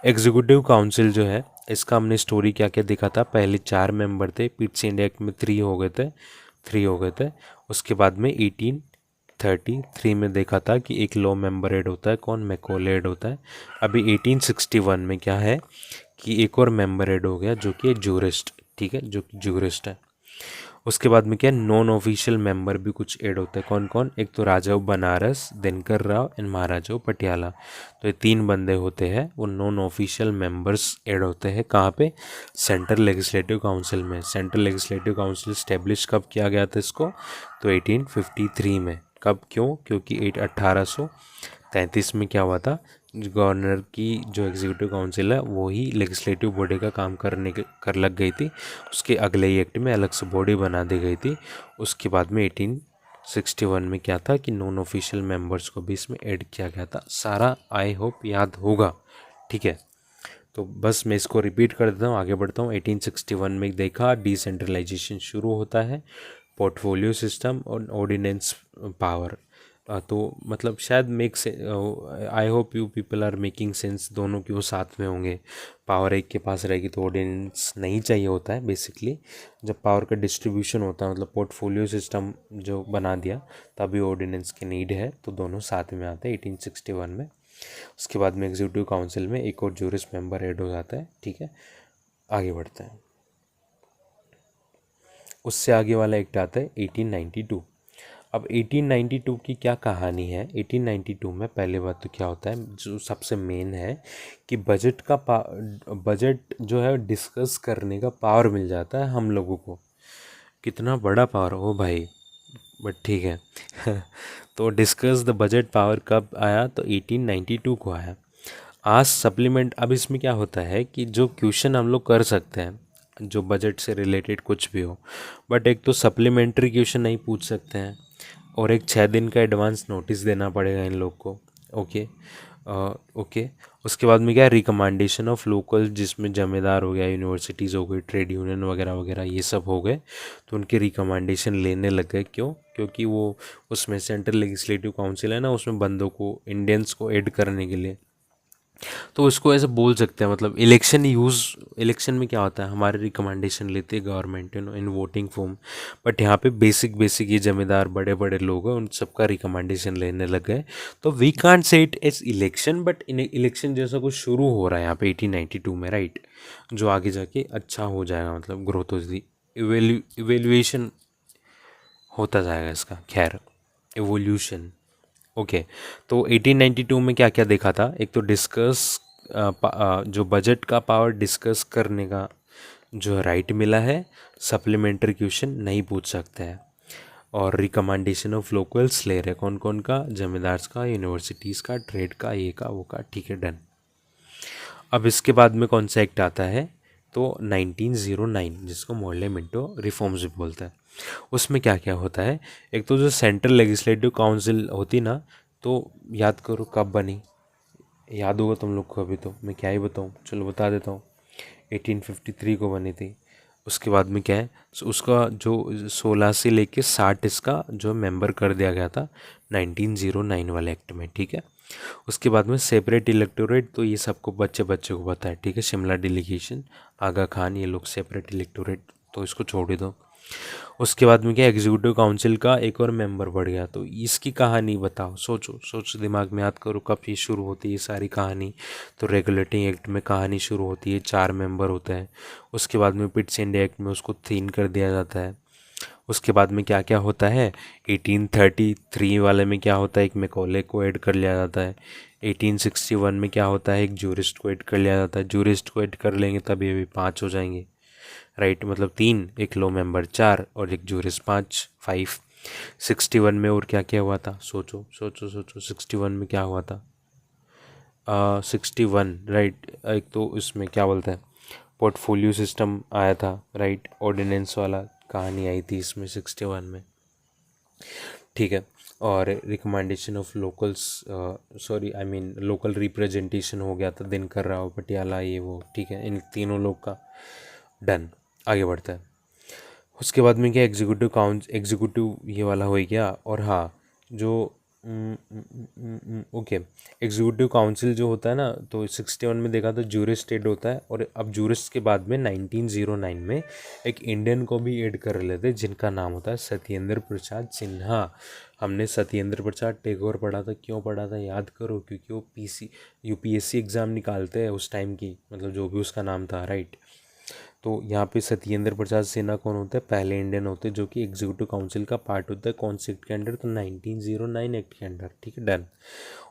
Speaker 1: एग्जीक्यूटिव काउंसिल जो है, इसका हमने स्टोरी क्या क्या देखा था, पहले 4 मेंबर थे, पिट्स इंडिया एक्ट में 3 हो गए थे, 3 हो गए थे। उसके बाद में 1833 में देखा था कि एक लॉ मेंबर ऐड होता है, कौन, मैकॉले ऐड होता है। अभी 1861 में क्या है कि एक और मेंबर ऐड हो गया जो कि जूरिस्ट, ठीक है, जो कि जूरिस्ट है। उसके बाद में क्या, नॉन ऑफिशियल मेंबर भी कुछ ऐड होते हैं, कौन कौन, एक तो राजा बनारस, दिनकर राव एंड महाराजा पटियाला। तो ये 3 बंदे होते हैं, वो नॉन ऑफिशियल मेंबर्स ऐड होते हैं, कहाँ पे, सेंट्रल लेजिस्लेटिव काउंसिल में। सेंट्रल लेजिस्लेटिव काउंसिल स्टेब्लिश कब किया गया था इसको, तो 1853 में। कब, क्यों, क्योंकि 1833 में क्या हुआ था, गवर्नर की जो एग्जीक्यूटिव काउंसिल है वो ही लेजिस्लेटिव बॉडी का काम कर लग गई थी, उसके अगले ही एक्ट में अलग से बॉडी बना दी गई थी। उसके बाद में 1861 में क्या था कि नॉन ऑफिशियल मेंबर्स को भी इसमें ऐड किया गया था। सारा आई होप याद होगा, ठीक है। तो बस मैं इसको रिपीट कर देता हूँ, आगे बढ़ता हूँ। 1861 में देखा डिसेंट्रलाइजेशन शुरू होता है, पोर्टफोलियो सिस्टम और ऑर्डिनेंस पावर। तो मतलब शायद make I hope you people are making sense, दोनों क्यों साथ में होंगे। पावर एक के पास रहेगी तो ऑर्डिनेंस नहीं चाहिए होता है बेसिकली। जब पावर का डिस्ट्रीब्यूशन होता है मतलब पोर्टफोलियो सिस्टम जो बना दिया तभी ऑर्डिनेंस की नीड है, तो दोनों साथ में आते हैं 1861 में। उसके बाद में एग्जीक्यूटिव काउंसिल में एक और जूरिस्ट मेंबर ऐड हो जाता है, ठीक है। आगे बढ़ते हैं, उससे आगे वाला एक्ट आता है 1892। अब 1892 की क्या कहानी है? 1892 में पहले बात तो क्या होता है, जो सबसे मेन है कि बजट जो है डिस्कस करने का पावर मिल जाता है हम लोगों को। कितना बड़ा पावर हो भाई, बट ठीक है। तो डिस्कस द बजट पावर कब आया? तो 1892 को आया। आज सप्लीमेंट, अब इसमें क्या होता है कि जो क्वेश्चन हम लोग कर सकते हैं जो बजट से रिलेटेड कुछ भी हो, बट एक तो सप्लीमेंट्री क्वेश्चन नहीं पूछ सकते हैं, और एक 6 दिन का एडवांस नोटिस देना पड़ेगा इन लोग को। Okay okay. उसके बाद में क्या है, रिकमेंडेशन ऑफ लोकल, जिसमें जमींदार हो गया, यूनिवर्सिटीज़ हो गई, ट्रेड यूनियन वगैरह वगैरह ये सब हो गए, तो उनके रिकमेंडेशन लेने लग गए। क्यों? क्योंकि वो उसमें सेंट्रल लेजिस्लेटिव काउंसिल है ना, उसमें बंदों को, इंडियंस को ऐड करने के लिए। तो इसको ऐसे बोल सकते हैं, मतलब इलेक्शन में क्या होता है, हमारे रिकमेंडेशन लेते हैं government in voting form, but यहाँ पे बेसिक ये जमींदार बड़े बड़े लोग हैं, उन सबका रिकमेंडेशन लेने लग गए। तो we can't say it as election, but in election जैसा कुछ शुरू हो रहा है यहाँ पे 1892 में, राइट। जो आगे जाके अच्छा हो जाएगा, मतलब ग्रोथ होती, इवेल्युएशन होता जाएगा इसका, खैर एवोल्यूशन। ओके। तो 1892 में क्या क्या देखा था, एक तो जो बजट का पावर डिस्कस करने का जो राइट मिला है, सप्लीमेंट्री क्वेश्चन नहीं पूछ सकते हैं, और रिकमेंडेशन ऑफ लोकल्स ले रहे कौन कौन का, जमींदार्स का, यूनिवर्सिटीज़ का, ट्रेड का, ये का वो का, ठीक है, डन। अब इसके बाद में कौन सा एक्ट आता है? तो 1909, जिसको मोर्ले मिंटो रिफॉर्म्स भी बोलता है। उसमें क्या क्या होता है, एक तो जो सेंट्रल लेजिस्लेटिव काउंसिल होती ना, तो याद करो कब बनी, याद होगा तुम लोग को, अभी तो मैं क्या ही बताऊँ, चलो बता देता हूँ। 1853 को बनी थी। उसके बाद में क्या है, उसका जो 16 से लेके 60 इसका जो मेंबर कर दिया गया था 1909 वाले एक्ट में, ठीक है। उसके बाद में सेपरेट इलेक्टोरेट, तो ये सबको बच्चे बच्चे को पता है, ठीक है। शिमला डेलीगेशन, आगा खान, ये लोग सेपरेट इलेक्टोरेट, तो इसको छोड़ ही दो। उसके बाद में क्या, एग्जीक्यूटिव काउंसिल का एक और मेंबर बढ़ गया, तो इसकी कहानी बताओ, सोचो सोचो, दिमाग में याद करो कब ये शुरू होती है ये सारी कहानी। तो रेगुलेटिंग एक्ट में कहानी शुरू होती है, 4 मेंबर होते हैं। उसके बाद में पिट्स इंडिया एक्ट में उसको 3 कर दिया जाता है। उसके बाद में क्या क्या होता है, 1833 वाले में क्या होता है, एक मैकॉले को ऐड कर लिया जाता है। 1861 में क्या होता है, एक जूरिस्ट को ऐड कर लिया जाता है। जूरिस्ट को ऐड कर लेंगे तभी अभी 5 हो जाएंगे, राइट, मतलब 3, एक लो मेंबर 4 और एक जूरिस्ट 5। 61 में और क्या क्या हुआ था, सोचो सोचो सोचो, 61 में क्या हुआ था? 61, राइट, एक तो इसमें क्या बोलते हैं, पोर्टफोलियो सिस्टम आया था, राइट, ऑर्डिनेंस वाला कहानी आई थी इसमें 61 में, ठीक है। और recommendation of locals, sorry I mean local representation हो गया था, दिनकर राव पटियाला ये वो, ठीक है, इन तीनों लोग का, डन। आगे बढ़ता है। उसके बाद में क्या, एग्जीक्यूटिव ये वाला हो गया। और हाँ, जो ओके, एग्जीक्यूटिव काउंसिल जो होता है ना, तो 61 में देखा तो जूरिस्ट ऐड होता है, और अब जूरिस्ट के बाद में 1909 में एक इंडियन को भी ऐड कर लेते हैं, जिनका नाम होता है सत्येंद्र प्रसाद सिन्हा। हमने सत्येंद्र प्रसाद टैगोर पढ़ा था, क्यों पढ़ा था याद करो, क्योंकि वो यूपीएससी एग्ज़ाम निकालते हैं उस टाइम की, मतलब जो भी उसका नाम था, राइट। तो यहाँ पे सत्येंद्र प्रसाद सिन्हा कौन होता है, पहले इंडियन होते हैं जो कि एग्जीक्यूटिव काउंसिल का पार्ट होता है, कौन से एक्ट के अंडर, तो 1909 एक्ट के अंडर, ठीक है, डन।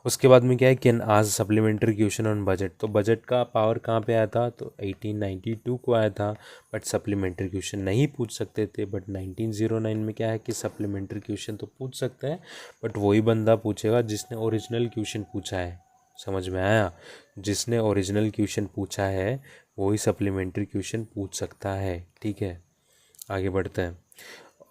Speaker 1: उसके बाद में क्या है, कैन आज सप्लीमेंट्री क्वेश्चन ऑन बजट, तो बजट का पावर कहाँ पे आया था, तो 1892 को आया था, बट सप्लीमेंट्री क्वेश्चन नहीं पूछ सकते थे। बट 1909 में क्या है कि सप्लीमेंट्री क्वेश्चन तो पूछ सकते हैं, बट वही बंदा पूछेगा जिसने ओरिजिनल क्वेश्चन पूछा है, समझ में आया? जिसने ओरिजिनल क्वेश्चन पूछा है वही सप्लीमेंट्री क्वेश्चन पूछ सकता है, ठीक है। आगे बढ़ते हैं।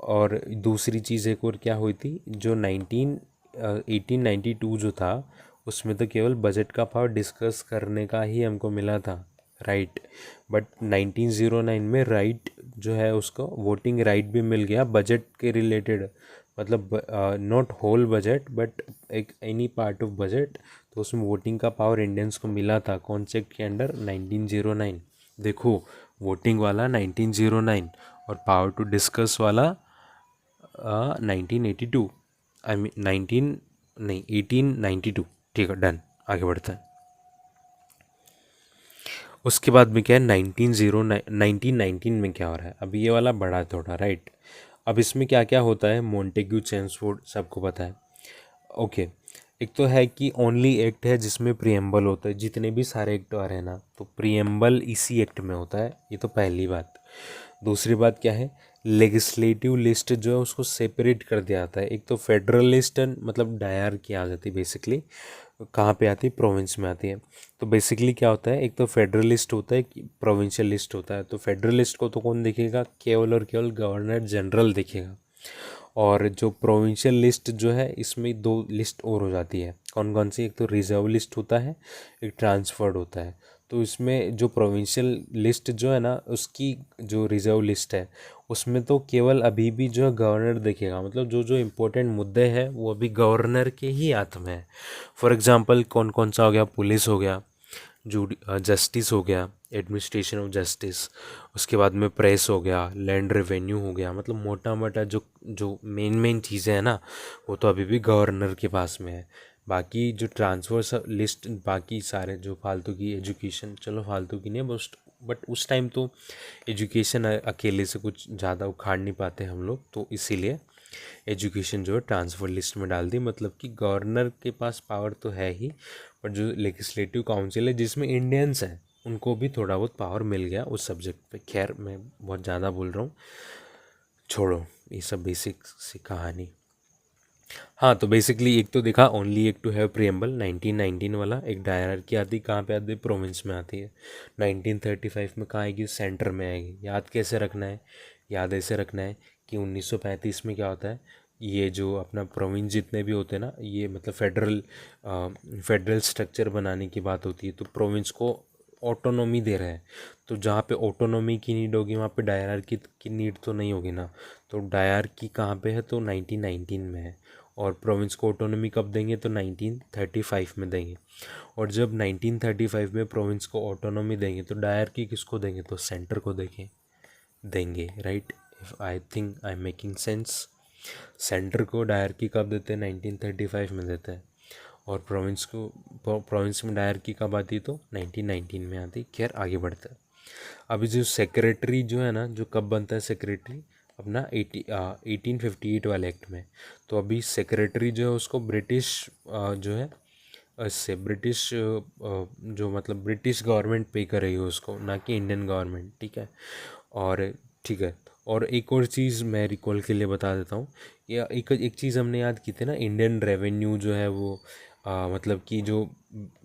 Speaker 1: और दूसरी चीज़ एक और क्या हुई थी, जो 1892 जो था, उसमें तो केवल बजट का पावर डिस्कस करने का ही हमको मिला था, राइट। बट 1909 में राइट जो है उसको वोटिंग राइट भी मिल गया बजट के रिलेटेड, मतलब नॉट होल बजट बट एक एनी पार्ट ऑफ बजट, तो उसमें वोटिंग का पावर इंडियंस को मिला था कौन से एक्ट के अंडर, 1909। देखो वोटिंग वाला 1909 और पावर टू डिस्कस वाला 1982, आई मीन 19 नहीं 1892। ठीक है डन, आगे बढ़ता है। उसके बाद में क्या है 1919 में क्या हो रहा है, अभी ये वाला बड़ा है थोड़ा, राइट। अब इसमें क्या क्या होता है, मोंटेग्यू चेम्सफोर्ड सबको पता है। ओके, एक तो है कि ओनली एक्ट है जिसमें प्रियम्बल होता है, जितने भी सारे एक्ट आ रहे हैं ना तो प्रियम्बल इसी एक्ट में होता है, ये तो पहली बात। दूसरी बात क्या है, लेजिस्लेटिव लिस्ट जो है उसको सेपरेट कर दिया जाता है। एक तो फेडरल लिस्ट मतलब डायर की आ जाती है बेसिकली, कहाँ पे आती है, प्रोविंस में आती है। तो बेसिकली क्या होता है, एक तो फेडरल लिस्ट होता है कि प्रोविंशियल लिस्ट होता है। तो फेडरल लिस्ट को तो कौन देखेगा, केवल और केवल गवर्नर जनरल देखेगा। और जो प्रोविंशियल लिस्ट जो है इसमें दो लिस्ट और हो जाती है, कौन कौन सी, एक तो रिजर्व लिस्ट होता है, एक ट्रांसफर्ड होता है। तो इसमें जो प्रोविंशियल लिस्ट जो है ना उसकी जो रिजर्व लिस्ट है उसमें तो केवल अभी भी जो है गवर्नर देखेगा, मतलब जो जो इम्पोर्टेंट मुद्दे हैं वो अभी गवर्नर के ही हाथ में है। फॉर एग्जांपल कौन कौन सा हो गया, पुलिस हो गया, जस्टिस हो गया, एडमिनिस्ट्रेशन ऑफ जस्टिस, उसके बाद में प्रेस हो गया, लैंड रेवेन्यू हो गया, मतलब मोटा मोटा जो जो मेन मेन चीज़ें हैं ना वो तो अभी भी गवर्नर के पास में है। बाकी जो ट्रांसफर लिस्ट, बाकी सारे जो फालतू की एजुकेशन, चलो फालतू की नहीं बस, बट उस टाइम तो एजुकेशन अकेले से कुछ ज़्यादा उखाड़ नहीं पाते हम लोग, तो इसीलिए एजुकेशन जो है ट्रांसफर लिस्ट में डाल दी। मतलब कि गवर्नर के पास पावर तो है ही, पर जो लेजिस्लेटिव काउंसिल है जिसमें इंडियंस हैं उनको भी थोड़ा बहुत पावर मिल गया उस सब्जेक्ट पे। खैर मैं बहुत ज़्यादा बोल रहा हूँ, छोड़ो ये सब बेसिक सी कहानी। हाँ तो बेसिकली एक तो देखा ओनली एक टू हैव प्रियम्बल 1919 वाला, एक डायरार्की आती कहाँ पे आती है, प्रोविंस में आती है। 1935 में कहाँ आएगी, सेंटर में आएगी। याद कैसे रखना है, याद ऐसे रखना है कि 1935 में क्या होता है, ये जो अपना प्रोविंस जितने भी होते हैं ना, ये मतलब फेडरल स्ट्रक्चर बनाने की बात होती है, तो प्रोविंस को ऑटोनॉमी दे रहा है। तो जहाँ पे ऑटोनॉमी की नीड होगी वहाँ पे डायरार्की की नीड तो नहीं होगी ना। तो डायरार्की कहाँ पे है, तो 1919 में है। और प्रोविंस को ऑटोनॉमी कब देंगे, तो 1935 में देंगे। और जब 1935 में प्रोविंस को ऑटोनॉमी देंगे तो डायरार्की किसको देंगे, तो सेंटर को देंगे, right. If I think I am making sense. Centre को डायरार्की कब देते हैं, 1935 में देते हैं। और प्रोविंस में डायरार्की कब आती है, तो 1919 में आती है। खैर आगे बढ़ता है। अभी जो सेक्रेटरी जो है ना, जो कब बनता है सेक्रेटरी, अपना 1858 वाले एक्ट में। तो अभी सेक्रेटरी जो है उसको ब्रिटिश जो है इससे ब्रिटिश जो मतलब ब्रिटिश गवर्नमेंट पे करेगी उसको, ना कि इंडियन गवर्नमेंट, ठीक है। और ठीक है, और एक और चीज़ मैं रिकॉल के लिए बता देता हूँ, या एक एक चीज़ हमने याद की थी ना, इंडियन रेवेन्यू जो है वो मतलब कि जो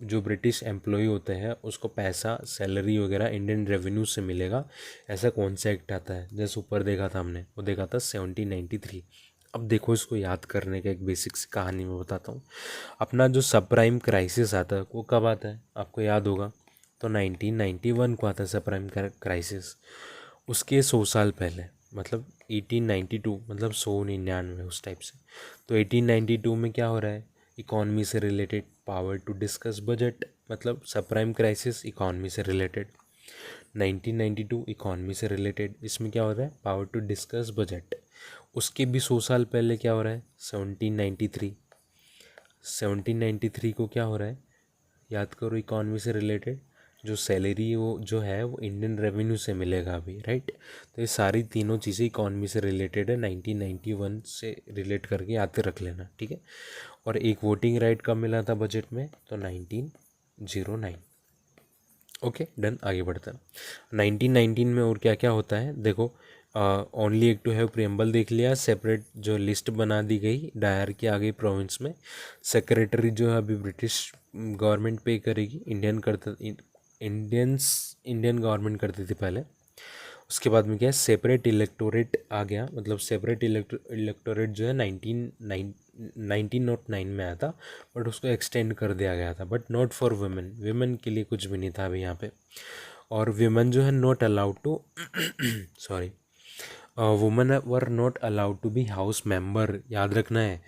Speaker 1: जो ब्रिटिश एम्प्लॉय होते हैं उसको पैसा सैलरी वगैरह इंडियन रेवेन्यू से मिलेगा। ऐसा कौन सा एक्ट आता है, जैसे ऊपर देखा था हमने, वो देखा था 1793। अब देखो इसको याद करने का एक बेसिक सी कहानी मैं बताता हूँ। अपना जो सब प्राइम क्राइसिस आता है वो कब आता है, आपको याद होगा, तो 1991 को आता है सब प्राइम क्राइसिस। उसके 100 साल पहले मतलब 1892, मतलब 199 उस टाइप से। तो 1892 में क्या हो रहा है, इकॉनमी से related, power to discuss budget, मतलब सब प्राइम क्राइसिस इकॉनमी से रिलेटेड। 1992 इकॉनमी से रिलेटेड, इसमें क्या हो रहा है, पावर टू डिस्कस बजट। उसके भी 100 साल पहले क्या हो रहा है, 1793। 1793 को क्या हो रहा है, याद करो, इकॉनमी से रिलेटेड, जो सैलरी वो जो है वो इंडियन रेवेन्यू से मिलेगा अभी, राइट। तो ये सारी तीनों चीज़ें इकॉनमी से रिलेटेड है, 1991 से रिलेट करके याद रख लेना, ठीक है। और एक वोटिंग राइट कब मिला था बजट में, तो 1909। ओके डन, आगे बढ़ता है। 1919 में और क्या क्या होता है देखो, ओनली एक टू हैव प्रियम्बल देख लिया, सेपरेट जो लिस्ट बना दी गई डायर के आगे प्रोविंस में। सेक्रेटरी जो है अभी ब्रिटिश गवर्नमेंट पे करेगी, इंडियन गवर्नमेंट करती थी पहले। उसके बाद में क्या है, सेपरेट इलेक्टोरेट आ गया, मतलब सेपरेट इलेक्टोरेट जो है 1909 में आया था, बट उसको एक्सटेंड कर दिया गया था, but not for women, women के लिए कुछ भी नहीं था अभी यहाँ पे। और विमेन जो है not allowed to sorry women were not allowed to be house member, याद रखना है।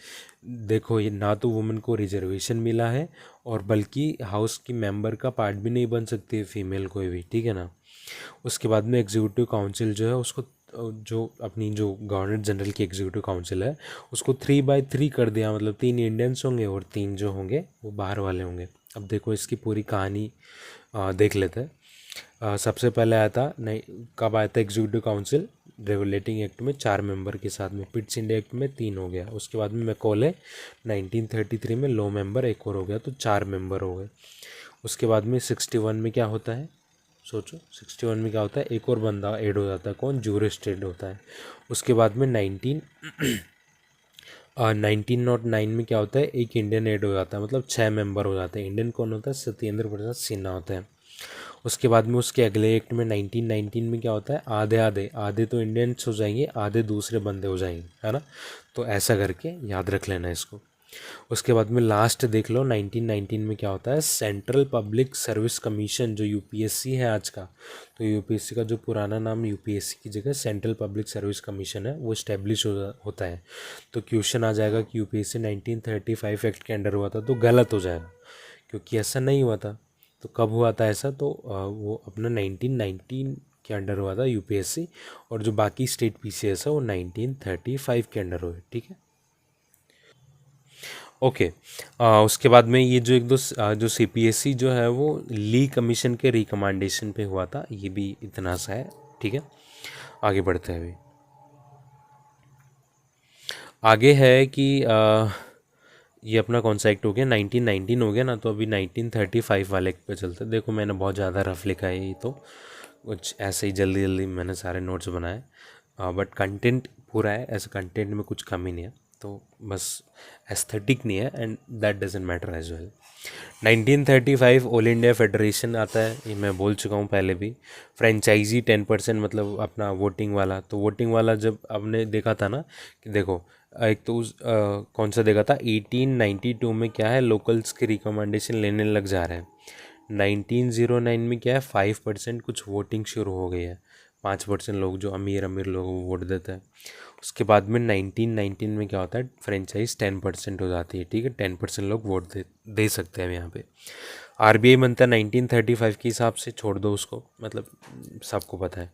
Speaker 1: देखो ये ना तो वुमेन को रिजर्वेशन मिला है और बल्कि हाउस की मेंबर का पार्ट भी नहीं बन सकती है फीमेल कोई भी, ठीक है ना। उसके बाद में एग्जीक्यूटिव काउंसिल जो है उसको जो अपनी जो गवर्नर जनरल की एग्जीक्यूटिव काउंसिल है उसको 3/3 कर दिया, मतलब 3 इंडियंस होंगे और 3 जो होंगे वो बाहर वाले होंगे। अब देखो इसकी पूरी कहानी देख लेते हैं। सबसे पहले आया था नहीं, कब आया था एग्जीक्यूटिव काउंसिल रेगुलेटिंग एक्ट में 4 मेंबर के साथ में, पिट्स इंडिया एक्ट में 3 हो गया। उसके बाद में मैकॉले 1933 में लॉ मेंबर एक और हो गया, तो 4 मेंबर हो गए। उसके बाद में 61 में क्या होता है, सोचो 61 में क्या होता है, एक और बंदा ऐड हो जाता है, कौन, जूरिस्ट ऐड होता है। उसके बाद में 1909 में क्या होता है, एक इंडियन ऐड हो जाता है, मतलब 6 मेंबर हो जाते हैं। इंडियन कौन होता है, सत्येंद्र प्रसाद सिन्हा होता है। उसके बाद में उसके अगले एक्ट में 1919 में क्या होता है, आधे आधे आधे तो इंडियंस हो जाएंगे, आधे दूसरे बंदे हो जाएंगे, है ना। तो ऐसा करके याद रख लेना इसको। उसके बाद में लास्ट देख लो 1919 में क्या होता है, सेंट्रल पब्लिक सर्विस कमीशन जो यूपीएससी है आज का, तो यूपीएससी का जो पुराना नाम यूपीएससी की जगह सेंट्रल पब्लिक सर्विस कमीशन है वो इस्टेब्लिश होता है। तो क्वेश्चन आ जाएगा कि यूपीएससी 1935 एक्ट के अंडर हुआ था, तो गलत हो जाएगा क्योंकि ऐसा नहीं हुआ था। तो कब हुआ था ऐसा, तो वो अपना 1919 के अंडर हुआ था यूपीएससी, और जो बाकी स्टेट पीसीएस है वो 1935 के अंडर हुए, ठीक है। ओके। उसके बाद में ये जो एक दो जो सीपीएससी जो है वो ली कमीशन के रिकमेंडेशन पे हुआ था, ये भी इतना सा है, ठीक है। आगे बढ़ते हैं। अभी आगे है कि ये अपना कौन सा एक्ट हो गया, 1919 हो गया ना, तो अभी 1935 वाले एक्ट पे चलते हैं। देखो मैंने बहुत ज़्यादा रफ लिखा है, ये तो कुछ ऐसे ही जल्दी जल्दी मैंने सारे नोट्स बनाए, बट कंटेंट पूरा है, ऐसे कंटेंट में कुछ कमी नहीं है, तो बस एस्थेटिक नहीं है, and that doesn't matter as well. 1935 all India federation आता है, ये मैं बोल चुका हूँ पहले भी। फ्रेंचाइजी 10%, मतलब अपना वोटिंग वाला, तो वोटिंग वाला जब आपने देखा था ना कि देखो एक तो कौन सा देखा था, 1892 में क्या है, लोकल्स के रिकमेंडेशन लेने लग जा रहे हैं। 1909 में क्या है, 5% कुछ वोटिंग शुरू हो गई है, 5% लोग जो अमीर अमीर लोग वो वोट देते हैं। उसके बाद में 1919 में क्या होता है, फ्रेंचाइज 10% हो जाती है, ठीक है, 10% लोग वोट दे सकते हैं यहाँ पे। आरबीआई बनता है 1935 के हिसाब से, छोड़ दो उसको, मतलब सबको पता है।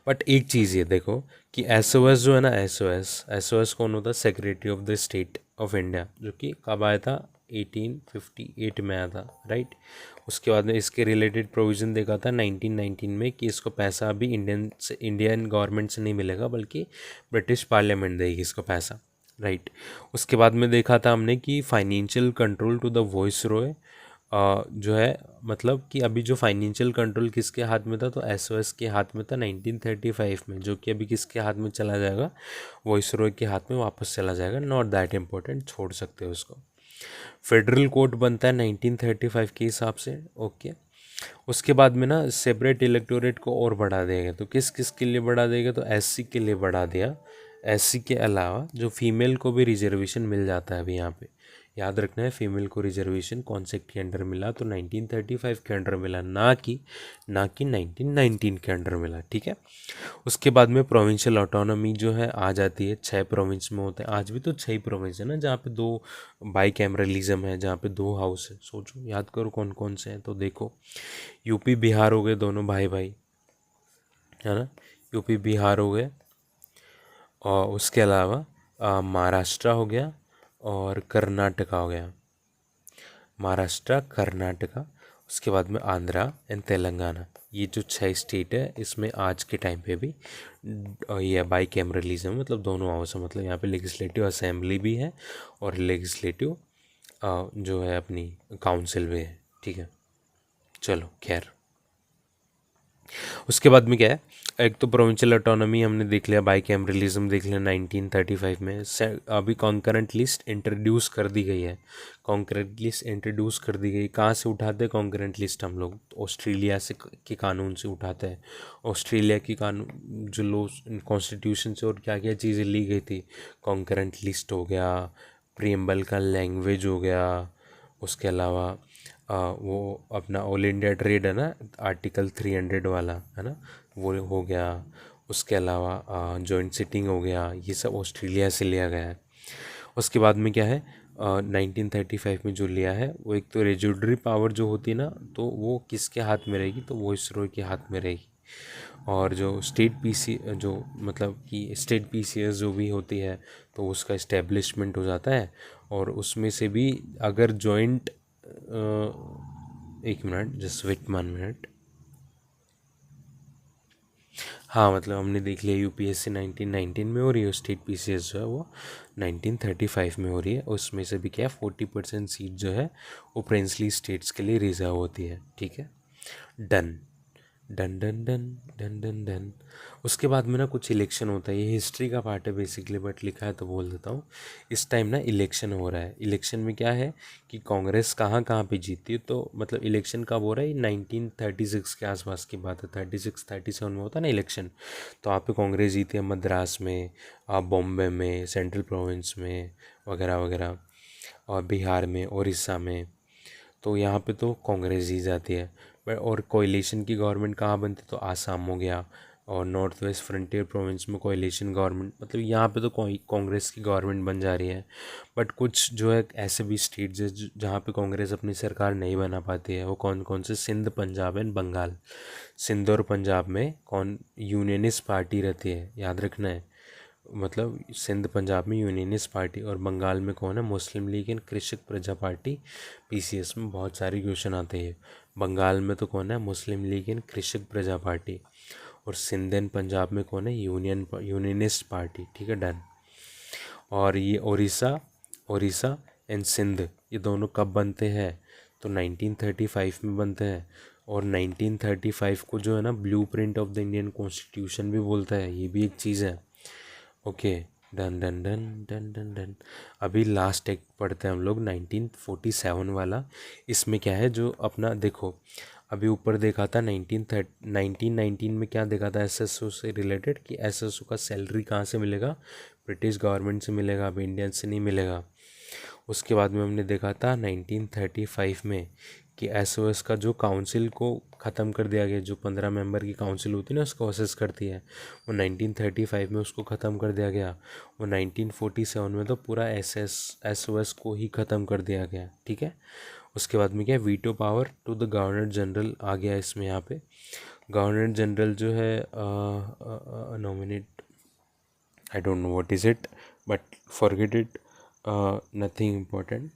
Speaker 1: बट एक चीज़ ये देखो कि एसओएस जो है ना, एसओएस कौन होता है, secretary of the state of India, जो कि कब आया था, 1858 में आया था, राइट। उसके बाद में इसके रिलेटेड प्रोविज़न देखा था 1919 में कि इसको पैसा अभी इंडियन गवर्नमेंट से नहीं मिलेगा, बल्कि ब्रिटिश पार्लियामेंट देगी इसको पैसा, राइट। उसके बाद में देखा था हमने कि financial control to the viceroy जो है, मतलब कि अभी जो फाइनेंशियल कंट्रोल किसके हाथ में था, तो एसओएस के हाथ में था 1935 में, जो कि अभी किसके हाथ में चला जाएगा, वॉइसरॉय के हाथ में वापस चला जाएगा। नॉट दैट इम्पोर्टेंट, छोड़ सकते हो उसको। फेडरल कोर्ट बनता है 1935 के हिसाब से, ओके। उसके बाद में ना सेपरेट इलेक्टोरेट को और बढ़ा देगा, तो किस किस के लिए बढ़ा देगा, तो एससी के लिए बढ़ा दिया। एससी के अलावा जो फीमेल को भी रिजर्वेशन मिल जाता है अभी यहाँ पे, याद रखना है, फीमेल को रिजर्वेशन कौन से के अंडर मिला, तो 1935 के अंडर मिला, ना कि 1919 के अंडर मिला, ठीक है। उसके बाद में प्रोविंशियल ऑटोनॉमी जो है आ जाती है, 6 प्रोविंस में होते हैं, आज भी तो 6 ही प्रोविंस है ना जहाँ पे 2 बाई कैमरलिज्म है, जहाँ पे 2 हाउस है। सोचो याद करो कौन कौन से हैं, तो देखो यूपी बिहार हो गए, दोनों भाई भाई, है ना, यूपी बिहार हो गए, और उसके अलावा महाराष्ट्र हो गया और कर्नाटका हो गया, महाराष्ट्र कर्नाटका। उसके बाद में आंध्रा एंड तेलंगाना, ये जो 6 स्टेट है, इसमें आज के टाइम पे भी ये बाई कैमरलिज्म, मतलब दोनों हाउस है, मतलब यहाँ पे लेजिस्लेटिव असेंबली भी है और लेजिस्लेटिव जो है अपनी काउंसिल भी है, ठीक है। चलो खैर, उसके बाद में क्या है, एक तो प्रोविंशियल ऑटोनॉमी हमने देख लिया, बाई कैमरलिज्म देख लिया 1935 में। अभी कॉन्करेंट लिस्ट इंट्रोड्यूस कर दी गई है, कॉन्करेंट लिस्ट इंट्रोड्यूस कर दी गई। कहाँ से उठाते हैं कॉन्करेंट लिस्ट हम लोग, ऑस्ट्रेलिया से के कानून से उठाते हैं। ऑस्ट्रेलिया की कानून जो लो कॉन्स्टिट्यूशन से और क्या क्या चीज़ें ली गई थी, कॉन्करेंट लिस्ट हो गया, प्रियम्बल का लैंग्वेज हो गया, उसके अलावा वो अपना ऑल इंडिया ट्रेड है ना, आर्टिकल 300 वाला है ना, वो हो गया। उसके अलावा जॉइंट सिटिंग हो गया, ये सब ऑस्ट्रेलिया से लिया गया है। उसके बाद में क्या है, 1935 में जो लिया है वो, एक तो रेजुडरी पावर जो होती है ना, तो वो किसके हाथ में रहेगी, तो वो इसरो के हाथ में रहेगी। और जो स्टेट पीसी जो मतलब कि स्टेट पीसीएस जो भी होती है, तो उसका इस्टेब्लिशमेंट हो जाता है। और उसमें से भी अगर जॉइंट, एक मिनट, जस्ट वेट 1 मिनट। हाँ, मतलब हमने देख लिया यूपीएससी 1919 में हो रही है, स्टेट पीसीएस जो है वो 1935 में हो रही है। उसमें से भी क्या है, 40% सीट जो है वो प्रिंसली स्टेट्स के लिए रिजर्व होती है। ठीक है, done done done done done done done. उसके बाद में ना कुछ इलेक्शन होता है, ये हिस्ट्री का पार्ट है बेसिकली, बट लिखा है तो बोल देता हूँ। इस टाइम ना इलेक्शन हो रहा है। इलेक्शन में क्या है कि कांग्रेस कहाँ कहाँ पे जीती है, तो मतलब इलेक्शन कब हो रहा है, 1936 के आसपास की बात है। 36-37 में होता है ना इलेक्शन। तो यहाँ पे कांग्रेस जीती है मद्रास में, बॉम्बे में, सेंट्रल प्रोविंस में, वगैरह वगैरह, और बिहार में, उड़ीसा में। तो यहाँ पे तो कांग्रेस ही जाती है। बट और कोalition की गवर्नमेंट कहाँ बनती, तो आसाम हो गया, और नॉर्थ वेस्ट फ्रंटियर प्रोविंस में कोalition गवर्नमेंट, मतलब यहाँ पे तो कांग्रेस की गवर्नमेंट बन जा रही है। बट कुछ जो है ऐसे भी स्टेट्स है जहाँ पे कांग्रेस अपनी सरकार नहीं बना पाती है। वो कौन कौन से, सिंध, पंजाब एंड बंगाल। सिंध और पंजाब में कौन यूनियनिस्ट पार्टी रहती है, याद रखना है। मतलब सिंध पंजाब में यूनियनिस्ट पार्टी, और बंगाल में कौन है, मुस्लिम लीग एंड कृषक प्रजा पार्टी। पीसीएस में बहुत सारे क्वेश्चन आते हैं। बंगाल में तो कौन है, मुस्लिम लीग एंड कृषक प्रजा पार्टी। और सिंध एंड पंजाब में कौन है, यूनियनिस्ट पार्टी। ठीक है, डन। और ये उड़ीसा, उड़ीसा एंड सिंध, ये दोनों कब बनते हैं, तो 1935 में बनते हैं। और 1935 को जो है ना blueprint of the Indian constitution भी बोलता है, ये भी एक चीज़ है। Okay, done done done done done done. अभी लास्ट एक पढ़ते हैं हम लोग, 1947 वाला। इसमें क्या है, जो अपना देखो, अभी ऊपर देखा था 1919 में क्या देखा था, एसएसओ से रिलेटेड, कि एसएसओ का सैलरी कहाँ से मिलेगा, ब्रिटिश गवर्नमेंट से मिलेगा, अभी इंडियन से नहीं मिलेगा। उसके बाद में हमने देखा था 1935 में कि एसओएस का जो काउंसिल को ख़त्म कर दिया गया, जो 15 मेंबर की काउंसिल होती है ना, उसको असेस करती है, वो 1935 में उसको ख़त्म कर दिया गया। वो 1947 में तो पूरा एसओएस को ही ख़त्म कर दिया गया। ठीक है, उसके बाद में क्या, veto power to the governor general आ गया इसमें। यहाँ पे गवर्नर जनरल जो है, nominate, I don't know what is it, but forget it, nothing important.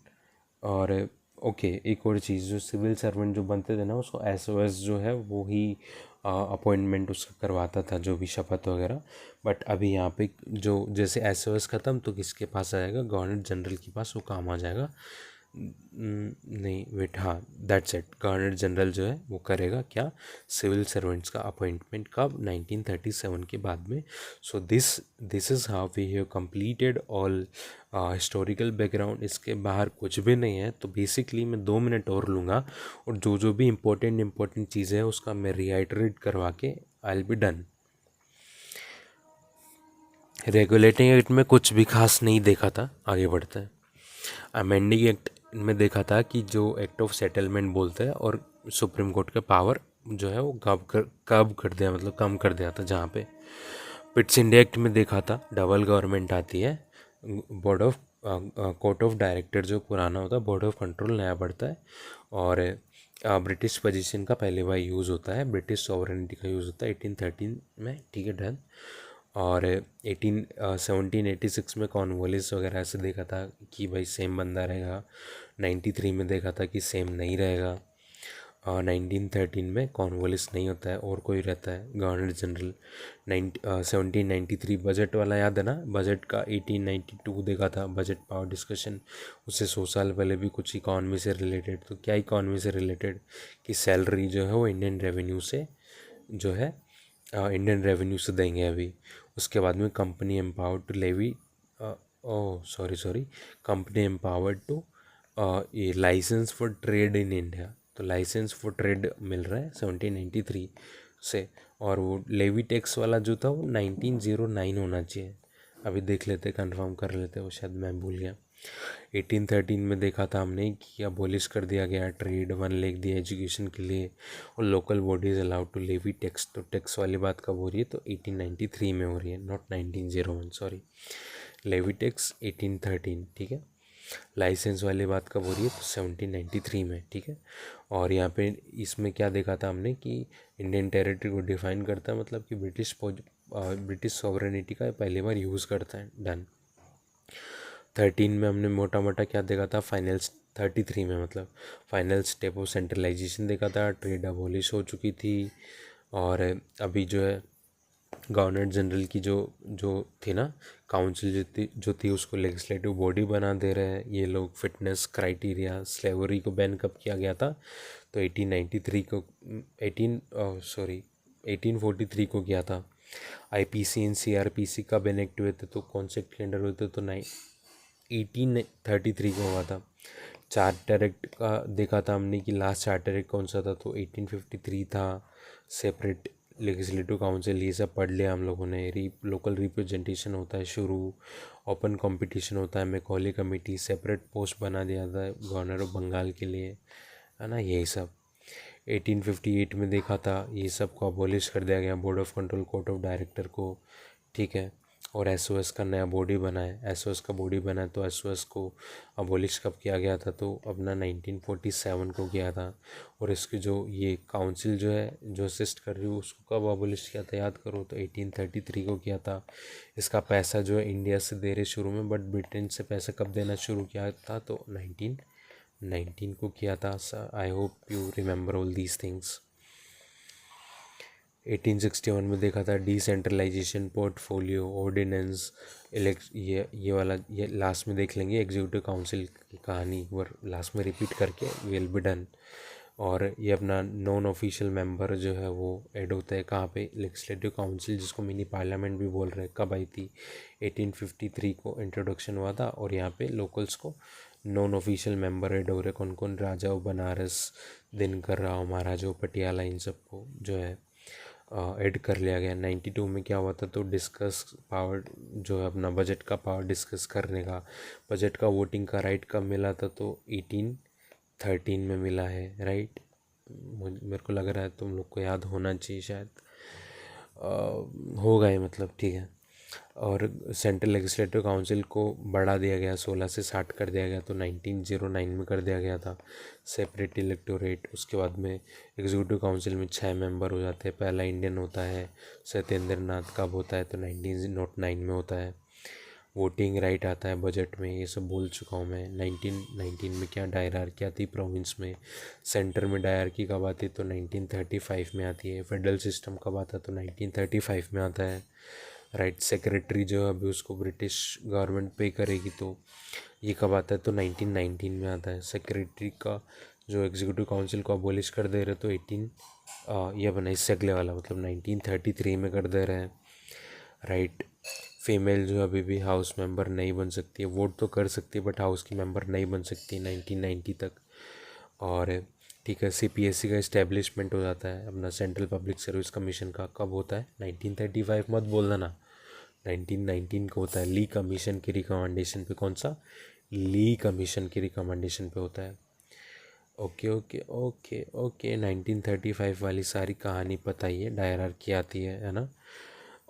Speaker 1: और ओके, एक और चीज़, जो सिविल सर्वेंट जो बनते थे ना, उसको एसओएस जो है वो ही अपॉइंटमेंट उसका करवाता था, जो भी शपथ वगैरह। बट अभी यहाँ पे जो जैसे एसओएस ख़त्म, तो किसके पास आएगा, गवर्नर जनरल के पास वो काम आ जाएगा। नहीं वेट, हाँ, दैट्स इट, गवर्नर जनरल जो है वो करेगा क्या, सिविल सर्वेंट्स का अपॉइंटमेंट, कब, 1937 के बाद में। So this is how we have completed all historical background. इसके बाहर कुछ भी नहीं है। तो बेसिकली मैं 2 मिनट और लूँगा, और जो जो भी इम्पोर्टेंट चीज़ें हैं उसका मैं रिआइटरेट करवा के I will be done. Regulating act में कुछ भी खास नहीं देखा था, आगे बढ़ते हैं। अमेंडिंग एक्ट में देखा था कि जो एक्ट ऑफ सेटलमेंट बोलते हैं, और सुप्रीम कोर्ट का पावर जो है वो कब कर दिया, मतलब कम कर दिया था जहाँ पे। पिट्स इंडिया एक्ट में देखा था डबल गवर्नमेंट आती है, board of court of director जो पुराना होता है, बोर्ड ऑफ कंट्रोल नया बढ़ता है। और ब्रिटिश पोजीशन का पहले बार यूज़ होता है, ब्रिटिश सॉवरेनिटी का यूज़ होता है 1813 में। ठीक है, डन। और 1786 में कॉर्नवालिस वगैरह ऐसे देखा था कि भाई सेम बंदा रहेगा। 93 में देखा था कि सेम नहीं रहेगा। 1913 में कॉर्नवालिस नहीं होता है और कोई रहता है गवर्नर जनरल। 1793 बजट वाला याद है ना, बजट का 1892 देखा था, बजट पावर डिस्कशन। उससे 100 साल पहले भी कुछ इकॉनमी से रिलेटेड, तो क्या इकॉनमी से रिलेटेड, कि सैलरी जो है वो इंडियन रेवेन्यू से जो है, इंडियन रेवेन्यू से देंगे अभी। उसके बाद में company empowered to levy, oh sorry, company empowered to ये licence for trade in India. तो लाइसेंस फॉर ट्रेड मिल रहा है 1793 से। और वो लेवी टैक्स वाला जो था वो 1909 होना चाहिए। अभी देख लेते, कंफर्म कर लेते, वो शायद मैं भूल गया। 1813 में देखा था हमने कि अबॉलिश कर दिया गया ट्रेड, वन लिख दिया एजुकेशन के लिए, और local bodies allowed to levy tax. तो टैक्स वाली बात कब हो रही है? तो 1893 में हो रही है, नॉट 1901, सॉरी। लेवी टैक्स 1813, ठीक है। लाइसेंस वाली बात कब हो रही है? तो 1793 में, ठीक है। और यहाँ पे इसमें क्या देखा था हमने कि इंडियन टेरिटरी को डिफाइन करता है, मतलब कि ब्रिटिश सॉवरेनिटी का पहली बार यूज़ करता है, डन। 13 में हमने मोटा मोटा क्या देखा था? फाइनल 33 में मतलब फाइनल स्टेप ऑफ सेंट्रलाइजेशन देखा था, ट्रेड अबॉलिश हो चुकी थी, और अभी जो है गवर्नर जनरल की जो जो थी ना काउंसिल जो थी उसको लेजिस्लेटिव बॉडी बना दे रहे हैं ये लोग। फिटनेस क्राइटेरिया, स्लेवरी को बैन कब किया गया था? तो 1893 को 1843 को किया था। आईपीसी एंड सीआरपीसी कब एनेक्ट हुए थे? तो कौन से कैलेंडर हुए थे? तो 1833 को हुआ था। चार्टर एक्ट का देखा था हमने कि लास्ट चार्टर एक्ट कौन सा था? तो 1853 था। सेपरेट लेजिस्लेटिव काउंसिल, ये सब पढ़ लिया हम लोगों ने। लोकल रिप्रेजेंटेशन होता है शुरू, ओपन कंपटीशन होता है, मैकॉले कमेटी, सेपरेट पोस्ट बना दिया था गवर्नर ऑफ बंगाल के लिए, है ना, यही सब। 1858 में देखा था ये सब को अबॉलिश कर दिया गया, board of control, court of director को, ठीक है। और एसओएस का नया बॉडी बना है, एसओएस का बॉडी बना है। तो एसओएस को अबॉलिश कब किया गया था? तो अपना 1947 को किया था। और इसकी जो ये काउंसिल जो है जो असिस्ट कर रही है उसको कब अबॉलिश किया था याद करो? तो 1833 को किया था। इसका पैसा जो है इंडिया से दे रहे शुरू में, बट ब्रिटेन से पैसा कब देना शुरू किया था? तो 1919 को किया था। आई hope you remember all these things. 1861 में देखा था डिसेंट्रलाइजेशन, पोर्टफोलियो, ऑर्डिनेंस, ये वाला ये लास्ट में देख लेंगे। एग्जीक्यूटिव काउंसिल की कहानी वर लास्ट में रिपीट करके विल बी डन। और ये अपना नॉन ऑफिशियल मेंबर जो है वो ऐड होता है कहाँ पे? लेजिस्लेटिव काउंसिल, जिसको मिनी पार्लियामेंट भी बोल रहे हैं। कब आई थी? 1853 को इंट्रोडक्शन हुआ था। और यहाँ पे लोकल्स को नॉन ऑफिशियल मेंबर ऐड हो रहे। कौन कौन? राजा बनारस, दिनकर राव, महाराजा पटियाला, इन सबको जो है ऐड कर लिया गया। 92 में क्या हुआ था? तो डिस्कस पावर जो है अपना बजट का पावर डिस्कस करने का, बजट का वोटिंग का राइट कब मिला था? तो 1813 में मिला है, राइट। मेरे को लग रहा है तुम लोग को याद होना चाहिए शायद, होगा ही मतलब, ठीक है। और सेंट्रल लेजिस्लेटिव काउंसिल को बढ़ा दिया गया, 16 से 60 कर दिया गया। तो 1909 में कर दिया गया था सेपरेट इलेक्टोरेट। उसके बाद में एग्जीक्यूटिव काउंसिल में 6 मेंबर हो जाते हैं। पहला इंडियन होता है सत्येंद्र नाथ। कब होता है? तो 1909 में होता है। वोटिंग राइट आता है बजट में, ये सब बोल चुका हूँ मैं। 1919 में क्या डायरार्की आती है प्रोविंस में? सेंटर में डायरार्की कब आती है? तो 1935 में आती है। फेडरल सिस्टम कब आता है? तो 1935 में आता है, राइट। सेक्रेटरी जो है अभी उसको ब्रिटिश गवर्नमेंट पे करेगी, तो ये कब आता है? तो 1919 में आता है। सेक्रेटरी का जो एग्जीक्यूटिव काउंसिल को अबॉलिश कर दे रहे तो ये बना इससे अगले वाला, मतलब 1933 में कर दे रहे हैं, राइट। फीमेल जो अभी भी हाउस मेंबर नहीं बन सकती है, वोट तो कर सकती है बट हाउस की मेंबर नहीं बन सकती 1990 तक। और ठीक है, सीपीएससी का इस्टेब्लिशमेंट हो जाता है अपना, सेंट्रल पब्लिक सर्विस कमीशन का। कब होता है? 1935 मत बोलना ना, 1919 को होता है। ली कमीशन की रिकमेंडेशन पे। कौन सा? ली कमीशन की रिकमेंडेशन पे होता है। ओके ओके ओके ओके 1935 वाली सारी कहानी पता ही है। डायरार्की आती है ना।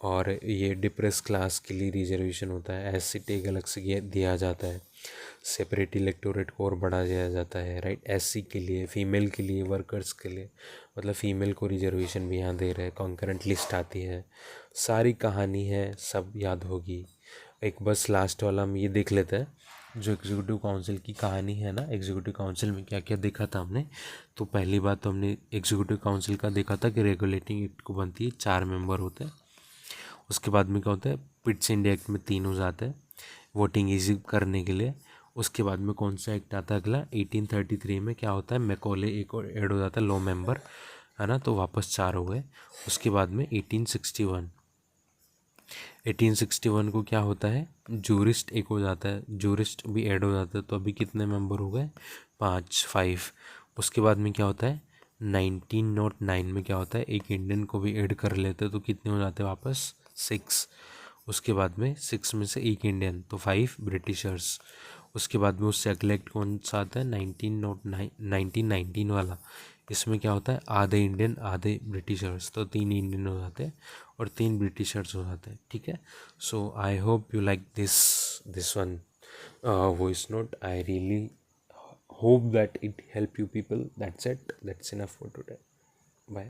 Speaker 1: और ये डिप्रेस क्लास के लिए रिजर्वेशन होता है, एससी टेक अलग से दिया जाता है। सेपरेट इलेक्टोरेट को और बढ़ा दिया जाता है, राइट। एससी के लिए, फीमेल के लिए, वर्कर्स के लिए, मतलब फीमेल को रिजर्वेशन भी यहाँ दे रहे हैं। कॉन्करेंट लिस्ट आती है, सारी कहानी है, सब याद होगी। एक बस लास्ट वाला हम ये देख लेते हैं जो एग्जीक्यूटिव काउंसिल की कहानी है ना। एग्जीक्यूटिव काउंसिल में क्या क्या देखा था हमने? तो पहली बात तो हमने एग्जीक्यूटिव काउंसिल का देखा था कि रेगुलेटिंग एक्ट को बनती है, 4 मेंबर होते हैं। उसके बाद में क्या होता है? पिट्स इंडिया एक्ट में 3 हो जाते हैं वोटिंग ईजी करने के लिए। उसके बाद में कौन सा एक्ट आता है अगला? 1833 में क्या होता है? मैकॉले एक और ऐड हो जाता है, लॉ मेंबर, है ना। तो वापस 4 हो गए। उसके बाद में 1861 को क्या होता है? जूरिस्ट एक हो जाता है, जूरिस्ट भी ऐड हो जाता है। तो अभी कितने मेंबर हो गए? 5। उसके बाद में क्या होता है? 1909 में क्या होता है? एक इंडियन को भी ऐड कर लेते तो कितने हो जाते हैं वापस? 6। उसके बाद में 6 में से एक इंडियन, तो 5 ब्रिटिशर्स। उसके बाद में उससे अगलेक्ट कौन सा आता है 1919 वाला। इसमें क्या होता है, आधे इंडियन आधे ब्रिटिशर्स, तो 3 इंडियन हो जाते हैं और 3 ब्रिटिशर्स हो जाते हैं, ठीक है। So I hope you like this one voice note. I really hope that it help you people. That's it. That's enough for today.